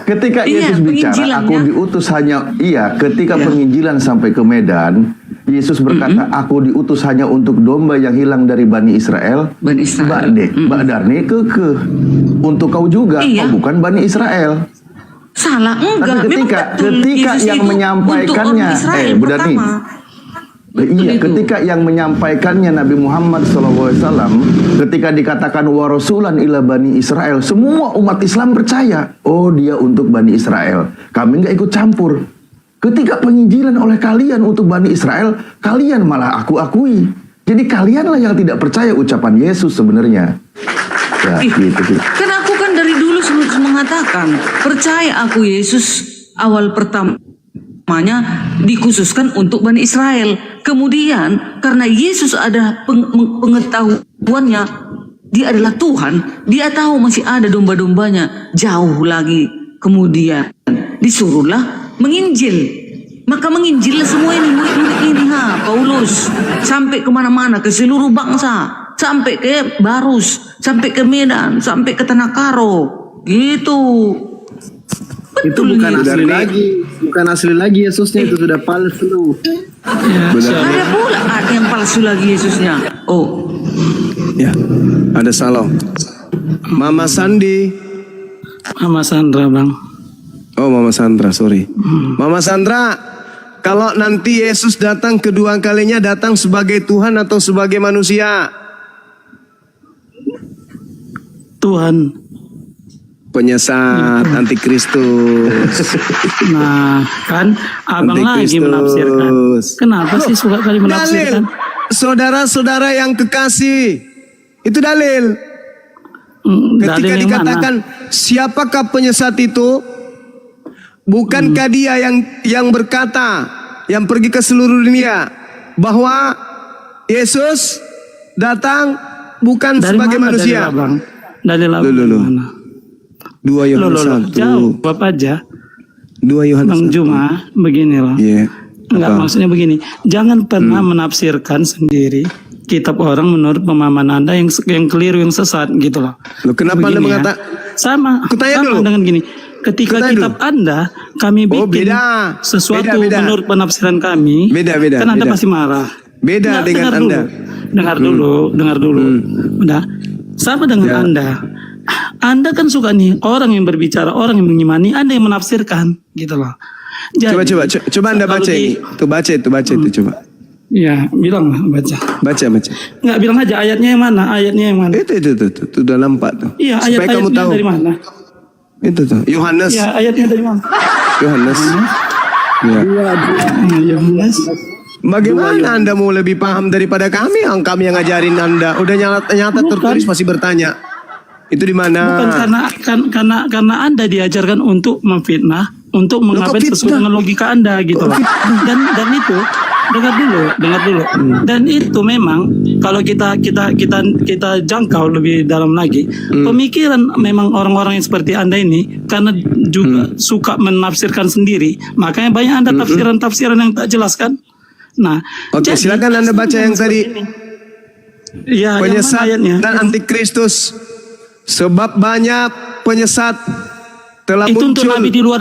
Ketika Iya, Yesus bicara, penginjilannya. aku diutus hanya. Iya. Ketika penginjilan sampai ke Medan, Yesus berkata, aku diutus hanya untuk domba yang hilang dari Bani Israel. Bani Israel. Mbak Darni kekeh. Untuk kau juga, Iya. kau bukan Bani Israel. Salah enggak. Tapi Memang betul. ketika Yesus yang itu menyampaikannya, untuk orang Israel Bu Darni. pertama. Iya, itu. ketika yang menyampaikannya Nabi Muhammad SAW, ketika dikatakan wa rasulan ila Bani Israel, semua umat Islam percaya, oh dia untuk Bani Israel. Kami nggak ikut campur. Ketika penginjilan oleh kalian untuk Bani Israel, kalian malah aku akui. Jadi kalianlah yang tidak percaya ucapan Yesus sebenarnya. Ya, Ih, gitu. Kan aku kan dari dulu selalu Yesus mengatakan, percaya aku Yesus awal pertamanya dikhususkan untuk Bani Israel. Kemudian karena Yesus ada pengetahuannya, dia adalah Tuhan, dia tahu masih ada domba-dombanya jauh lagi. Kemudian disuruhlah menginjil. Maka menginjillah semua ini murid-murid ini, Paulus, sampai kemana-mana, ke seluruh bangsa, sampai ke Barus, sampai ke Medan, sampai ke Tanah Karo, gitu. Itu bukan asli lagi, bukan asli lagi Yesusnya, itu sudah palsu. Ada pula yang palsu lagi Yesusnya. Oh, Ya, ada salah. Mama Sandi. Mama Sandra, Bang. Oh, Mama Sandra, sorry. Mama Sandra, kalau nanti Yesus datang kedua kalinya, datang sebagai Tuhan atau sebagai manusia? Tuhan. Penyesat, antikristus. Nah, kan abang lagi menafsirkan. Kenapa sih suka kali Dalil, menafsirkan? saudara-saudara yang kekasih, itu dalil. Ketika Dalil yang dikatakan siapakah penyesat itu, bukankah dia yang berkata, yang pergi ke seluruh dunia, bahwa Yesus datang bukan Dari sebagai mana manusia? Dalil abang? Dalil abang Loh. dari mana? 2 Yohanes 1. Jawab aja. 2 Yohanes Bang 1. Juma, beginilah. Iya. Enggak, Apa? maksudnya begini. Jangan pernah menafsirkan sendiri kitab orang menurut pemahaman Anda yang keliru, yang sesat gitu loh. Loh, kenapa Anda Begini ya. mengatakan? Sama dulu. dengan gini. Ketika Kutanya kitab dulu. Anda kami Oh, bikin beda. sesuatu Beda. menurut penafsiran kami, Beda. kan Anda beda. pasti marah. Beda Nggak, dengan dengar Anda. Dengar dulu. Udah. Sama dengan Ya. Anda. Anda kan suka nih orang yang berbicara, orang yang mengimani, Anda yang menafsirkan, gitu loh. Jadi, Coba Anda kalau baca di- ini. Baca itu coba. Iya, bilang lah, baca. Baca. Nggak, bilang aja ayatnya yang mana, Itu udah nampak tuh. Iya, Supaya kamu ayatnya tahu. dari mana? Itu tuh. Yohanes. Iya, ayatnya dari mana? Yohanes. Ya. Yohanes. Bagaimana Anda mau lebih paham daripada kami? Kami yang ngajarin Anda. Udah nyata Bukan. tertulis masih bertanya. Itu di Bukan mana? karena Anda diajarkan untuk memfitnah, untuk mengambil fitnah? sesuai dengan logika Anda gitu loh. Dan itu dengar dulu. Dan itu memang kalau kita jangkau lebih dalam lagi, pemikiran memang orang-orang yang seperti Anda ini karena juga suka menafsirkan sendiri, makanya banyak Anda tafsiran-tafsiran yang tak jelas kan. Nah, Oke, jadi, silakan Anda baca yang tadi. Iya, yang mana Penyesat ayatnya? dan antikristus. Sebab banyak penyesat telah Itu untuk muncul nabi di luar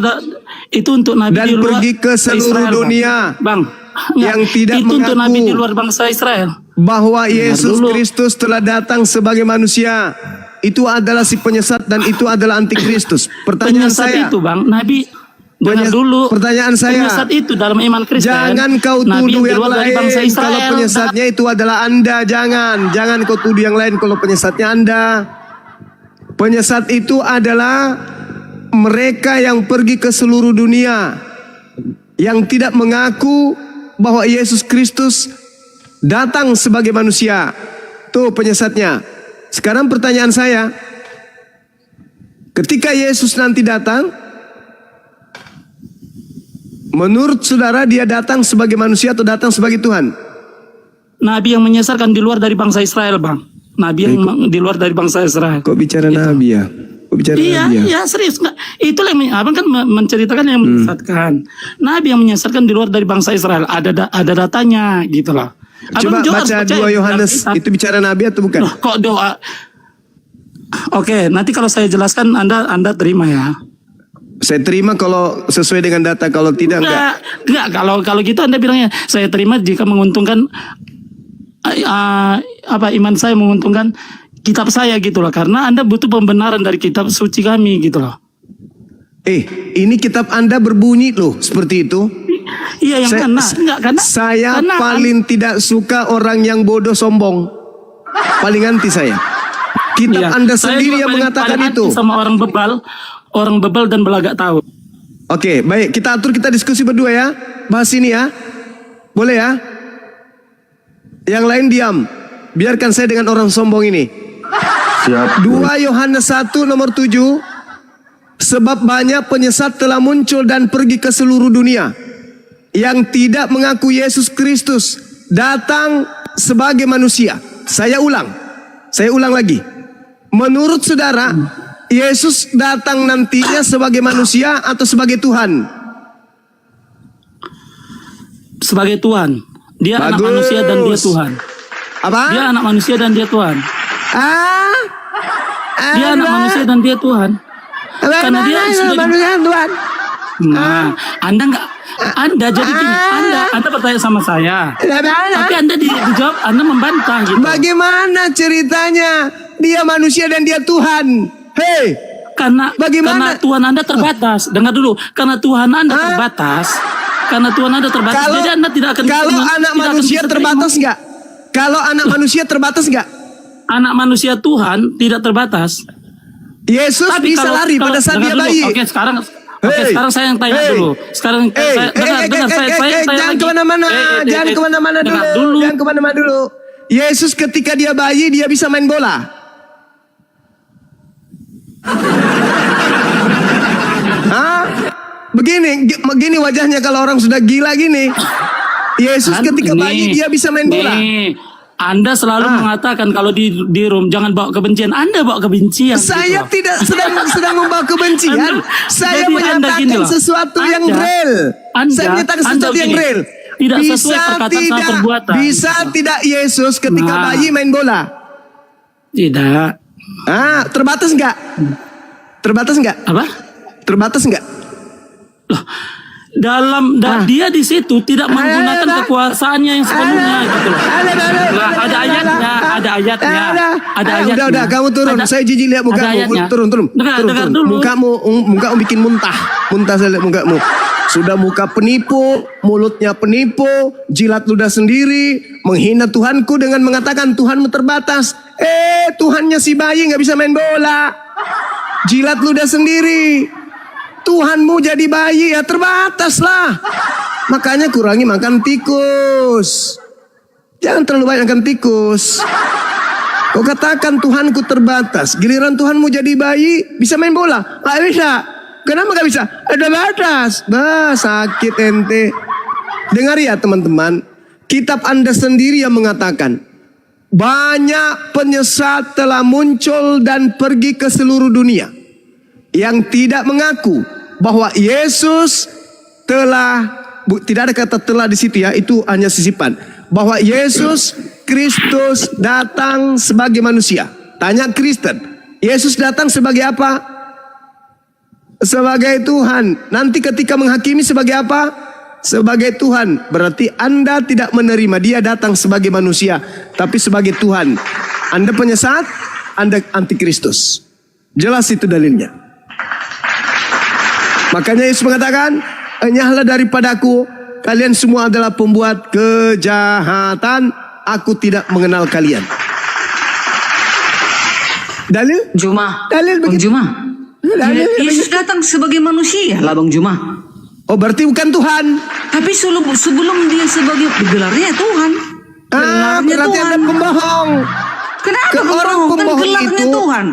itu untuk nabi dan di luar pergi ke seluruh Israel, dunia. Bang. Yang tidak itu untuk mengaku nabi di luar bangsa Israel. bahwa Yesus dulu. Kristus telah datang sebagai manusia. Itu adalah si penyesat dan itu adalah antikristus. Pertanyaan Penyesat saya, itu, Bang, nabi dengar Penyes- dulu. pertanyaan saya, Penyesat itu dalam iman Kristen. jangan kau nabi tuduh di yang luar dari bangsa lain Israel. kalau penyesatnya itu adalah Anda. Jangan kau tuduh yang lain kalau penyesatnya Anda. Penyesat itu adalah mereka yang pergi ke seluruh dunia, yang tidak mengaku bahwa Yesus Kristus datang sebagai manusia. Tuh penyesatnya. Sekarang pertanyaan saya, ketika Yesus nanti datang, menurut saudara dia datang sebagai manusia atau datang sebagai Tuhan? Nabi yang menyesatkan di luar dari bangsa Israel, Bang. Nabi yang di luar dari bangsa Israel. Kok bicara Nabi ya? Kok bicara Nabi ya? Iya, serius. Nggak. Itulah yang abang kan menceritakan yang menyesatkan. Nabi yang menyesatkan di luar dari bangsa Israel. Ada datanya, gitu loh. Coba juga baca harus 2 Yohanes, dalam kitab. itu bicara Nabi atau bukan? Loh, kok doa? Oke, nanti kalau saya jelaskan Anda terima ya. Saya terima kalau sesuai dengan data, kalau tidak enggak. Enggak, kalau gitu Anda bilangnya saya terima jika menguntungkan iman saya, menguntungkan kitab saya gitu loh, karena Anda butuh pembenaran dari kitab suci kami gitu loh. Ini kitab Anda berbunyi loh seperti itu. Iya, yang mana? Enggak, Saya karena paling tidak suka orang yang bodoh sombong. Paling anti saya. Kitab iya, Anda saya sendiri juga yang paling mengatakan anti itu. sama orang bebal dan belagak tahu. Oke, baik, kita diskusi berdua ya. Bahas ini ya. Boleh ya? Yang lain diam. Biarkan saya dengan orang sombong ini. Siap. 2 Yohanes 1 nomor 7. Sebab banyak penyesat telah muncul dan pergi ke seluruh dunia yang tidak mengaku Yesus Kristus datang sebagai manusia. Saya ulang lagi. Menurut saudara, Yesus datang nantinya sebagai manusia atau sebagai Tuhan? Sebagai Tuhan. Dia anak Bagus. manusia dan dia Tuhan. Apa? Dia anak manusia dan dia Tuhan. Dia anak manusia dan dia Tuhan. Karena dia sudah manusia Tuhan. Nah, Anda jadi gini, Anda bertanya sama saya. Tapi Anda dijawab, Anda membantah gitu. Bagaimana ceritanya? Dia manusia dan dia Tuhan. Hei, Karena Tuhan Anda terbatas. Dengar dulu, karena Tuhan Anda terbatas. Karena Tuhan Anda terbatas, jadi Anda tidak akan kalau anak manusia terbatas nggak? Kalau anak manusia terbatas nggak? Anak manusia Tuhan tidak terbatas. Yesus Tapi bisa lari pada saat dia bayi. Oke, sekarang Hey. sekarang saya yang tanya dulu. Sekarang saya dengar saya Jangan lagi. kemana-mana, jangan kemana-mana dulu. Jangan kemana-mana dulu. Yesus ketika dia bayi dia bisa main bola. Hah? Begini wajahnya kalau orang sudah gila gini. Yesus ketika bayi dia bisa main bola. Anda selalu mengatakan kalau di room jangan bawa kebencian. Anda bawa kebencian. Saya gitu. tidak sedang membawa kebencian. Saya menyatakan sesuatu yang real. Saya menyatakan sesuatu yang real. Tidak sesuai perkataan sama perbuatan. Bisa tidak Yesus ketika bayi main bola? Tidak. Terbatas nggak? Terbatas nggak? Apa? Terbatas nggak? Loh, dia di situ tidak menggunakan kekuasaannya yang sepenuhnya gitu loh. Ada ayatnya. Udah, kamu turun. Saya jijik lihat mukamu. Turun. Dengar dulu. Mukamu bikin muntah saya lihat mukamu. Sudah muka penipu, mulutnya penipu, jilat ludah sendiri, menghina Tuhanku dengan mengatakan Tuhanmu terbatas. Tuhannya si bayi nggak bisa main bola. Jilat ludah sendiri. Tuhanmu jadi bayi ya terbatas lah. Makanya kurangi makan tikus. Jangan terlalu banyak makan tikus. Kau katakan Tuhanku terbatas. Giliran Tuhanmu jadi bayi bisa main bola. Nggak bisa. Kenapa nggak bisa? Ada batas. Sakit ente. Dengar ya teman-teman. Kitab Anda sendiri yang mengatakan banyak penyesat telah muncul dan pergi ke seluruh dunia yang tidak mengaku bahwa Yesus tidak ada kata telah di situ ya, itu hanya sisipan. Bahwa Yesus Kristus datang sebagai manusia. Tanya Kristen, Yesus datang sebagai apa? Sebagai Tuhan. Nanti ketika menghakimi sebagai apa? Sebagai Tuhan. Berarti Anda tidak menerima dia datang sebagai manusia, tapi sebagai Tuhan. Anda penyesat, Anda antikristus. Jelas itu dalilnya. Makanya Yesus mengatakan, enyahlah daripadaku, kalian semua adalah pembuat kejahatan, aku tidak mengenal kalian. Dalil? Dalil Bang begitu. Juma. Yesus datang sebagai manusia lah Bang Juma. Oh berarti bukan Tuhan. Tapi sebelum dia sebagai gelarnya Tuhan. Berarti Anda pembohong. Kenapa Orang pembohong? Kan pembohong gelarnya itu Tuhan.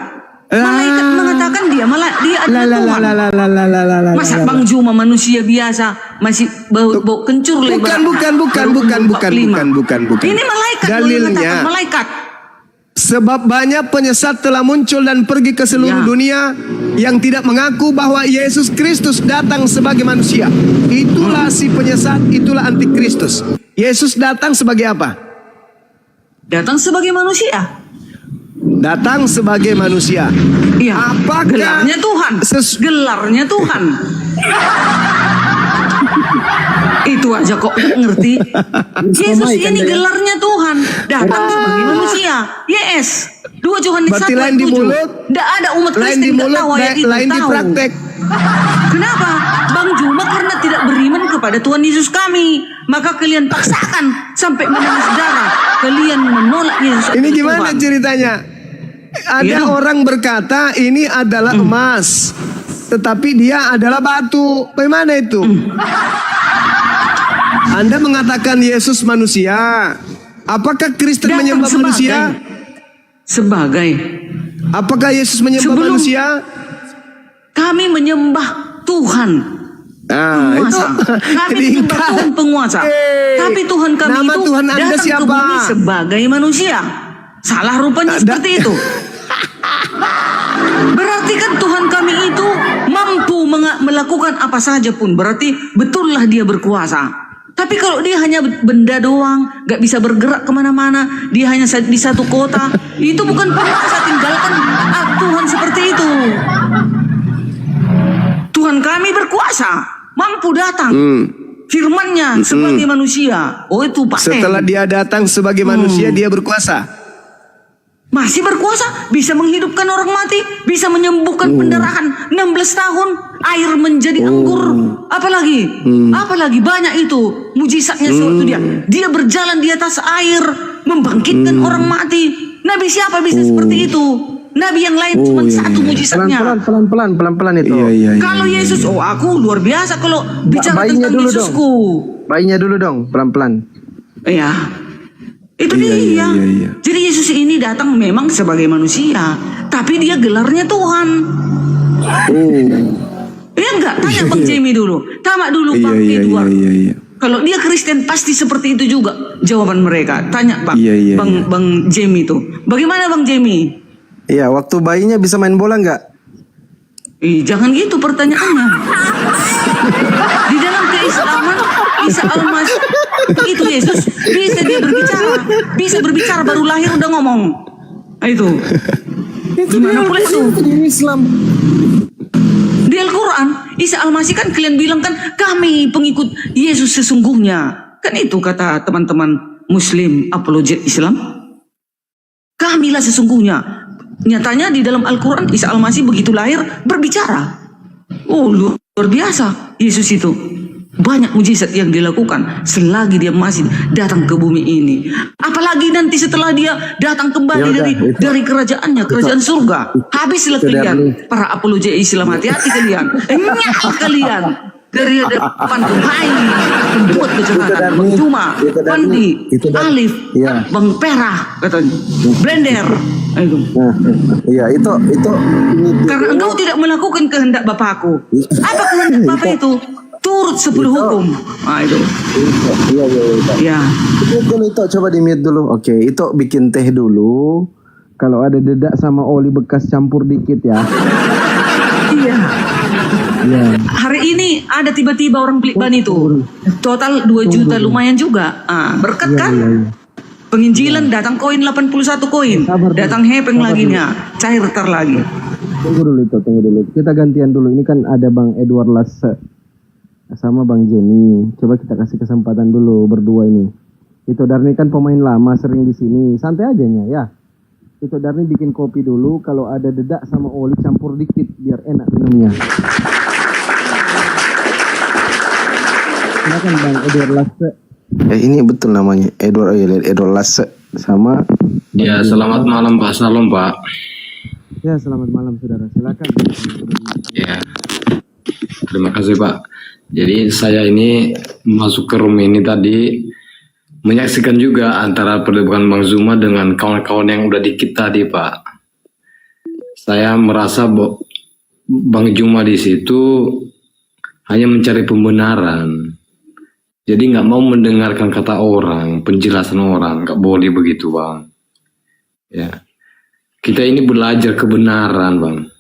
Malaikat mengatakan dia adalah Tuhan. Masa Bang Juma manusia biasa masih bau kencur lebar. Bukan. Ini malaikat. Dalilnya Malaikat. sebab banyak penyesat telah muncul dan pergi ke seluruh dunia yang tidak mengaku bahwa Yesus Kristus datang sebagai manusia. Itulah si penyesat, itulah antikristus. Yesus datang sebagai apa? Datang sebagai manusia. Datang sebagai manusia. Iya. Apakah Gelarnya Tuhan. Gelarnya Tuhan. Itu aja kok ngerti. Yesus ini gelarnya Tuhan. Datang sebagai manusia. Yes. 2 Yohanes 1 Berarti ayat lain di 7. mulut, Nggak ada umat lain Kristen di nggak mulut, tahu ayat itu. lain di Tahu. praktek. Kenapa? Bang Juma karena tidak beriman kepada Tuhan Yesus kami. Maka kalian paksakan sampai menangis darah. Kalian menolak Yesus. Ini gimana Tuhan. ceritanya? Ada Iya. orang berkata ini adalah emas, tetapi dia adalah batu. Bagaimana itu? Anda mengatakan Yesus manusia. Apakah Kristen Datang menyembah manusia? Sebagai Apakah Yesus menyembah Sebelum- manusia? Kami menyembah Tuhan penguasa. Kami menyembah Tuhan penguasa. Tapi Tuhan kami Nama itu Tuhan Anda datang ke siapa? bumi sebagai manusia. Salah rupanya seperti itu. Berarti kan Tuhan kami itu mampu melakukan apa saja pun. Berarti betullah dia berkuasa. Tapi kalau dia hanya benda doang, gak bisa bergerak kemana-mana, dia hanya di satu kota, itu bukan penguasa. Tinggalkan Tuhan seperti itu. Tuhan kami berkuasa, mampu datang. Firman-Nya sebagai manusia. Oh, itu paten. Setelah dia datang sebagai manusia, dia berkuasa. Masih berkuasa, bisa menghidupkan orang mati, bisa menyembuhkan pendarahan 16 tahun, air menjadi anggur. Apalagi banyak itu mujizatnya sewaktu dia berjalan di atas air, membangkitkan orang mati. Nabi siapa bisa seperti itu? Nabi yang lain cuma satu mujizatnya. Pelan-pelan itu. Iya. Kalau Yesus, aku luar biasa kalau bicara tentang Yesusku. Bayinya dulu dong, pelan-pelan. Iya. Itu dia. Jadi Yesus ini datang memang sebagai manusia, tapi dia gelarnya Tuhan. Iya enggak? Tanya Bang Jamie dulu. Tamak dulu Bang Edward. Kalau dia Kristen pasti seperti itu juga jawaban mereka. Tanya Bang Jamie itu. Bagaimana Bang Jamie? Iya, waktu bayinya bisa main bola nggak? Jangan gitu pertanyaannya. Di dalam keislaman Isa Al-Masih itu Yesus bisa dia berbicara baru lahir udah ngomong. Itu gimana pula itu di Islam? Di Al-Quran Isa Al-Masih kan kalian bilang kan kami pengikut Yesus sesungguhnya, kan itu kata teman-teman Muslim apologet Islam, kamilah sesungguhnya. Nyatanya di dalam Al-Quran Isa Al-Masih begitu lahir berbicara. Oh, luar biasa Yesus itu. Banyak mujizat yang dilakukan selagi dia masih datang ke bumi ini. Apalagi nanti setelah dia datang kembali dari kerajaannya, kerajaan surga. Habislah kalian para apologet Islam, hati-hati kalian. Nyai kalian dari depan hai membuat kejahatan. Bang Juma, Pandi, Alif, Bang Perah, katanya Blender. Iya itu karena engkau tidak melakukan kehendak Bapakku. Apa kehendak Bapak itu? Turut 10 hukum. Itu. Iya. Itu coba di mute dulu. Oke, itu bikin teh dulu. Kalau ada dedak sama oli bekas campur dikit ya. Iya. Hari ini ada tiba-tiba orang pelik ban itu. Total 2 juta lumayan juga. Berkat kan? Penginjilan datang koin 81 koin. Datang hepeng laginya. Cair tar lagi. Tunggu dulu. Kita gantian dulu. Ini kan ada Bang Edward Lasse sama Bang Jenny. Coba kita kasih kesempatan dulu berdua ini. Itu Darni kan pemain lama sering di sini. Santai aja ya. Itu Darni bikin kopi dulu. Kalau ada dedak sama oli campur dikit biar enak minumnya. Silakan Bang Edward Lasse. Ini betul namanya Edward Lasse sama. Ya, selamat malam Pak. Salam Pak. Ya, selamat malam saudara. Silakan. Ya. Terima kasih Pak. Jadi saya ini masuk ke room ini tadi menyaksikan juga antara perdebatan Bang Zuma dengan kawan-kawan yang udah dikit tadi Pak. Saya merasa Bang Zuma di situ hanya mencari pembenaran. Jadi nggak mau mendengarkan kata orang, penjelasan orang, nggak boleh begitu Bang. Ya, kita ini belajar kebenaran Bang.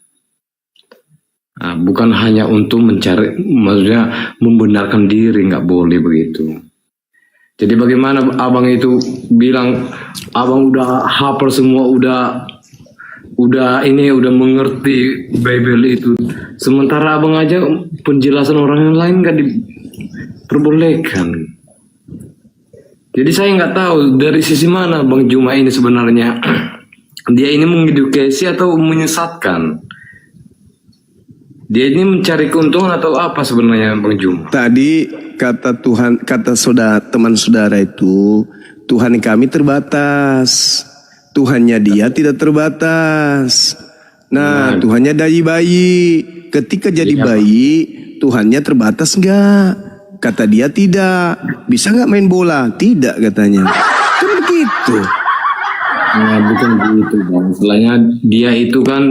Nah, bukan hanya untuk mencari, maksudnya membenarkan diri, nggak boleh begitu. Jadi bagaimana abang itu bilang, abang udah hafal semua, udah mengerti Bible itu. Sementara abang aja penjelasan orang yang lain nggak diperbolehkan. Jadi saya nggak tahu dari sisi mana Bang Juma ini sebenarnya dia ini mengedukasi atau menyesatkan. Dia ini mencari keuntungan atau apa sebenarnya Bang Juma? Tadi kata Tuhan, kata teman saudara itu, Tuhan kami terbatas. Tuhannya dia tidak terbatas. Nah, Tuhannya dari bayi. Ketika jadi bayi, Tuhannya terbatas enggak? Kata dia tidak. Bisa enggak main bola? Tidak katanya. Kan begitu. Nah, bukan begitu Bang. Selainnya dia itu kan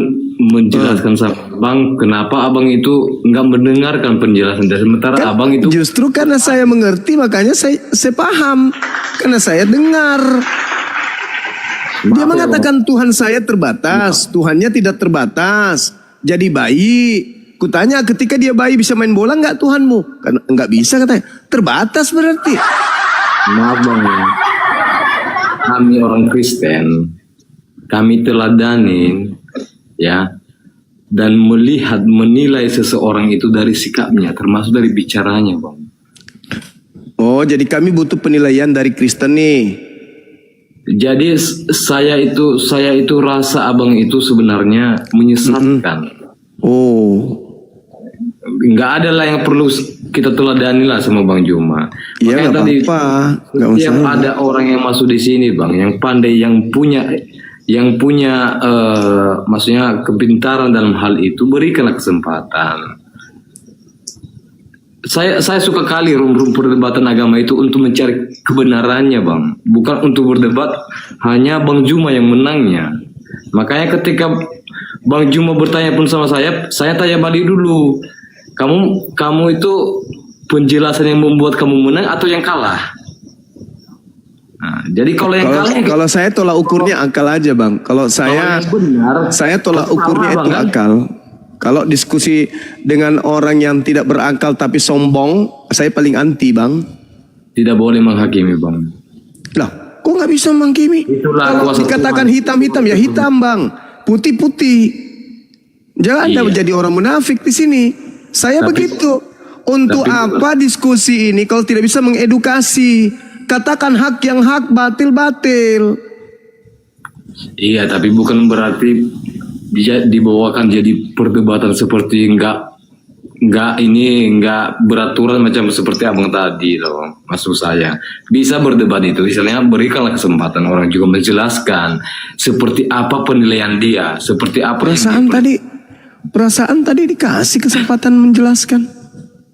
menjelaskan sama Abang kenapa Abang itu nggak mendengarkan penjelasan dan sementara Kan Abang itu justru karena saya mengerti makanya saya paham. Karena saya dengar. Dia mengatakan Tuhan saya terbatas, Tuhannya tidak terbatas. Jadi bayi. Kutanya ketika dia bayi bisa main bola nggak Tuhanmu? Kan nggak bisa katanya. Terbatas berarti. maaf Bang, kami orang Kristen, kami teladanin ya dan melihat menilai seseorang itu dari sikapnya termasuk dari bicaranya Bang. Oh, jadi kami butuh penilaian dari Kristen nih. Jadi saya itu rasa Abang itu sebenarnya menyesatkan. Oh. Nggak ada lah yang perlu kita teladani lah sama Bang Juma. Iya, Makanya nggak tadi apa-apa. Nggak setiap masalah. ada orang yang masuk di sini Bang, yang pandai, yang punya maksudnya kepintaran dalam hal itu, berikanlah kesempatan. Saya suka kali rum perdebatan agama itu untuk mencari kebenarannya Bang, bukan untuk berdebat hanya Bang Juma yang menangnya. Makanya ketika Bang Juma bertanya pun sama saya tanya balik dulu. Kamu itu penjelasan yang membuat kamu menang atau yang kalah? Nah, jadi kalau yang kalah, Kalau saya tolak ukurnya akal aja Bang. Kalau saya yang benar, saya tolak salah, ukurnya itu Bang, kan? akal. Kalau diskusi dengan orang yang tidak berakal tapi sombong, saya paling anti Bang. tidak boleh menghakimi Bang. Lah, kok nggak bisa menghakimi? Itulah Kalau kuasa dikatakan Tuhan. hitam-hitam ya hitam Bang, putih-putih. Jangan Anda Iya. menjadi orang munafik di sini. Saya begitu. Untuk apa diskusi ini kalau tidak bisa mengedukasi? Katakan hak yang hak, batil-batil. Iya, tapi bukan berarti dia dibawakan jadi perdebatan seperti enggak beraturan macam seperti Abang tadi loh. Maksud saya bisa berdebat itu, misalnya berikanlah kesempatan orang juga menjelaskan seperti apa penilaian dia, seperti apa Perasaan tadi dikasih kesempatan menjelaskan.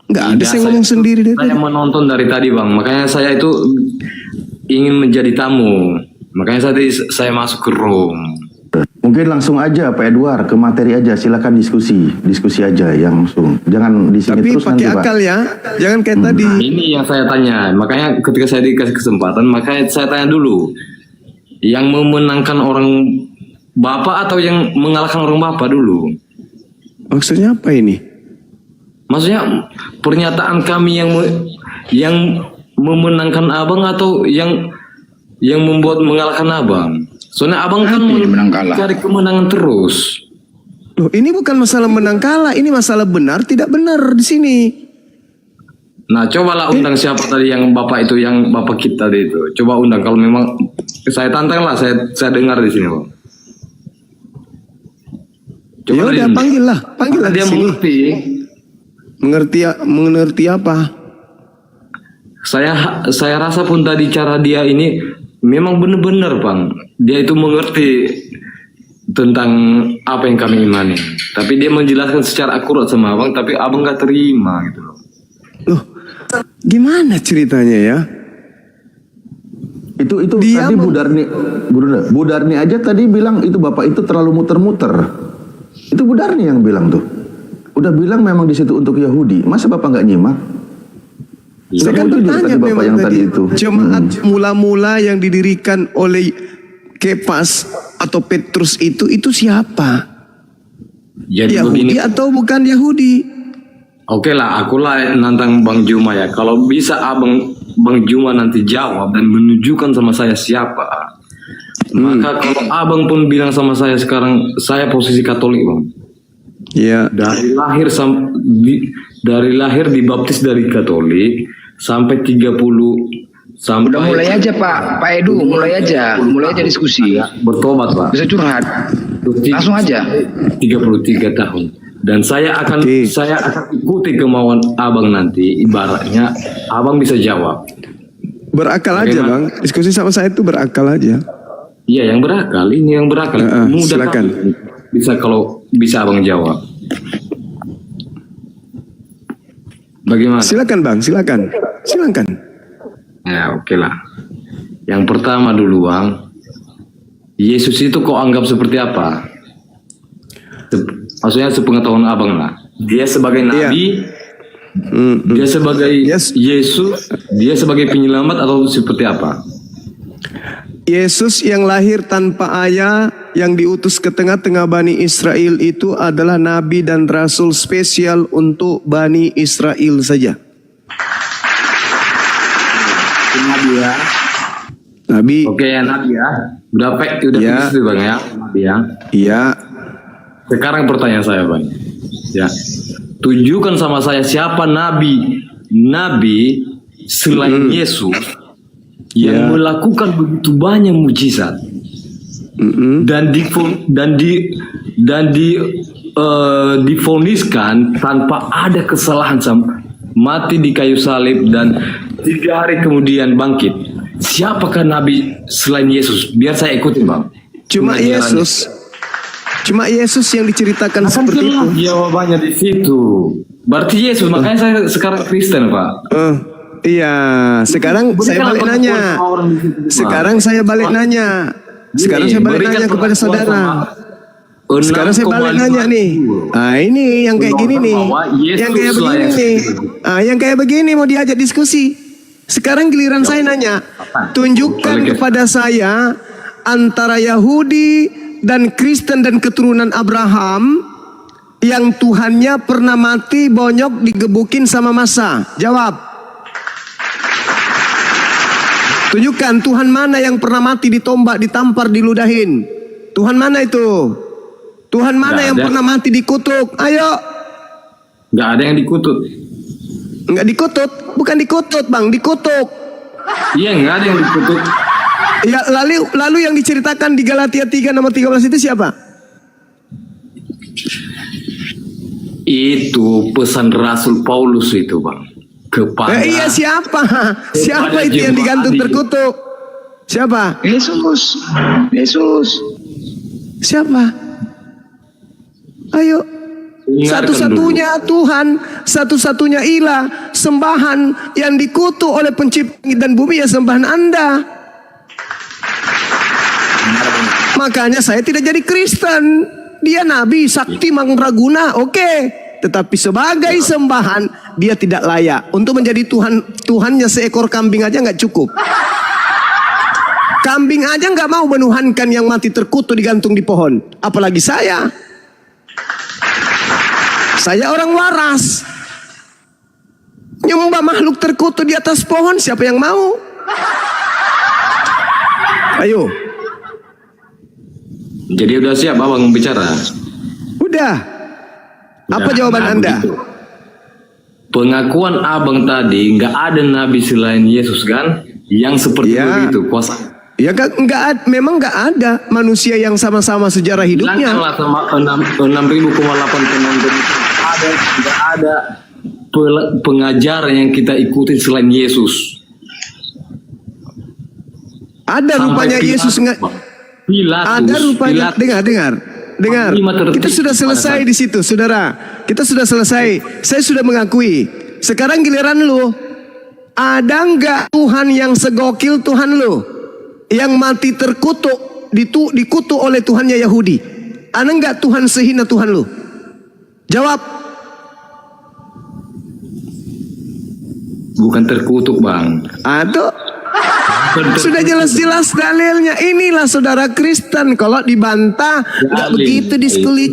Nggak ada, saya ngomong sendiri deh. Saya menonton dari tadi Bang, makanya saya itu ingin menjadi tamu, makanya saya masuk ke room. Mungkin langsung aja Pak Edward ke materi aja, silakan diskusi aja yang langsung. Jangan di sini Tapi terus nanti pakai Pak. akal ya, jangan kayak tadi. Ini yang saya tanya, makanya ketika saya dikasih kesempatan, makanya saya tanya dulu, yang memenangkan orang Bapak atau yang mengalahkan orang Bapak dulu? Maksudnya apa ini? Maksudnya pernyataan kami yang memenangkan Abang atau yang membuat mengalahkan Abang? Soalnya Abang kan mencari kemenangan terus. Loh, ini bukan masalah menang kalah, ini masalah benar tidak benar di sini. Nah, cobalah undang siapa tadi yang Bapak itu, yang Bapak kita tadi itu. Coba undang kalau memang saya tantang lah, saya dengar di sini, Bang. Ya udah diundang. panggil lah Dia di sini. mengerti. Mengerti apa? Saya rasa pun tadi cara dia ini memang benar-benar Bang. Dia itu mengerti tentang apa yang kami imani. Tapi dia menjelaskan secara akurat sama Abang, tapi Abang gak terima gitu loh. Loh, gimana ceritanya ya? Itu Dia tadi Bu Darni aja tadi bilang itu Bapak itu terlalu muter-muter. Itu Bu Darni yang bilang tuh. Udah bilang memang di situ untuk Yahudi. Masa Bapak nggak nyimak? Saya kan Jujur bertanya tadi Bapak memang yang tadi tadi itu. jemaat mula-mula yang didirikan oleh Kepas atau Petrus itu siapa? Jadi Yahudi begini. atau bukan Yahudi? Oke lah, akulah nantang Bang Juma ya. Kalau bisa Bang Juma nanti jawab dan menunjukkan sama saya siapa. Maka kalau Abang pun bilang sama saya sekarang, saya posisi Katolik Bang. Ya. Dari lahir dibaptis dari Katolik sampai 30 sampai Udah mulai aja Pak Edu, mulai aja diskusi. bertobat Pak. Bisa curhat, langsung aja. 33 tahun. Dan saya akan ikuti kemauan Abang nanti. Ibaratnya Abang bisa jawab. Berakal aja Bagaimana? Bang. Diskusi sama saya itu berakal aja. Iya, yang berakal. Ini yang berakal. Mudah silakan. kali. Kalau bisa Abang jawab. Bagaimana? Silakan Bang, silakan. Ya, oke lah. Yang pertama dulu Bang, Yesus itu kau anggap seperti apa? Maksudnya sepengetahuan abang lah. Dia sebagai nabi, dia sebagai Yesus, dia sebagai penyelamat atau seperti apa? Yesus yang lahir tanpa ayah, yang diutus ke tengah-tengah Bani Israel itu adalah nabi dan rasul spesial untuk Bani Israel saja. Nabi ya. Nabi. Oke ya nabi ya. Udah Ya. itu bang ya, nabi ya. Iya. Sekarang pertanyaan saya bang. Ya. Tunjukkan sama saya siapa nabi selain Yesus yang melakukan begitu banyak mujizat dan divoniskan tanpa ada kesalahan mati di kayu salib dan 3 hari kemudian bangkit. Siapakah nabi selain Yesus? Biar saya ikutin bang. Cuma Yesus yang diceritakan seperti itu. Jawabannya di situ. Berarti Yesus, makanya saya sekarang Kristen pak. Iya, sekarang saya balik nanya. Sekarang saya balik nanya. Kepada saudara. Sekarang saya balik nanya nih. Ini yang kayak gini nih. Yang kayak begini nih. Yang kayak begini mau diajak diskusi. Sekarang giliran saya nanya. Tunjukkan kepada saya antara Yahudi dan Kristen dan keturunan Abraham yang Tuhannya pernah mati bonyok digebukin sama massa. Jawab. Tunjukkan Tuhan mana yang pernah mati ditombak, ditampar, diludahin. Tuhan mana itu? Tuhan mana yang pernah mati dikutuk? Ayo. Nggak ada yang dikutuk. Nggak dikutuk? Bukan dikutuk bang, dikutuk. Iya nggak ada yang dikutuk. Ya, lalu yang diceritakan di Galatia 3 nomor 13 itu siapa? Itu pesan Rasul Paulus itu bang. Kepada iya siapa? Siapa itu yang digantung terkutuk? Siapa? Yesus. Siapa? Ayo. Satu-satunya Tuhan, satu-satunya ilah, sembahan yang dikutuk oleh pencipta dan bumi ya sembahan Anda. Makanya saya tidak jadi Kristen. Dia nabi, sakti, mandraguna, oke. Tetapi sebagai sembahan dia tidak layak untuk menjadi Tuhannya seekor kambing aja nggak cukup. Kambing aja nggak mau menuhankan yang mati terkutuk digantung di pohon. Apalagi saya. Saya orang waras. Nyembah makhluk terkutuk di atas pohon, siapa yang mau? Ayo. Jadi udah siap abang bicara? Udah. Apa jawaban Anda? Begitu. Pengakuan abang tadi nggak ada nabi selain Yesus kan? Yang seperti begitu kuasa. Ya memang nggak ada manusia yang sama-sama sejarah hidupnya. Bilangkanlah sama 6.800 penonton nggak ada pengajaran yang kita ikutin selain Yesus. Ada rupanya Yesus nggak. Ada rupanya. Dengar. Kita sudah selesai di situ, saudara. Kita sudah selesai. Saya sudah mengakui. Sekarang giliran lu. Ada nggak Tuhan yang segokil Tuhan lu? Yang mati terkutuk, dikutuk oleh Tuhannya Yahudi. Ada nggak Tuhan sehina Tuhan lu? Jawab. Bukan terkutuk bang. Aduh. Sudah jelas-jelas dalilnya. Inilah saudara Kristen. Kalau dibantah nggak begitu diskusi.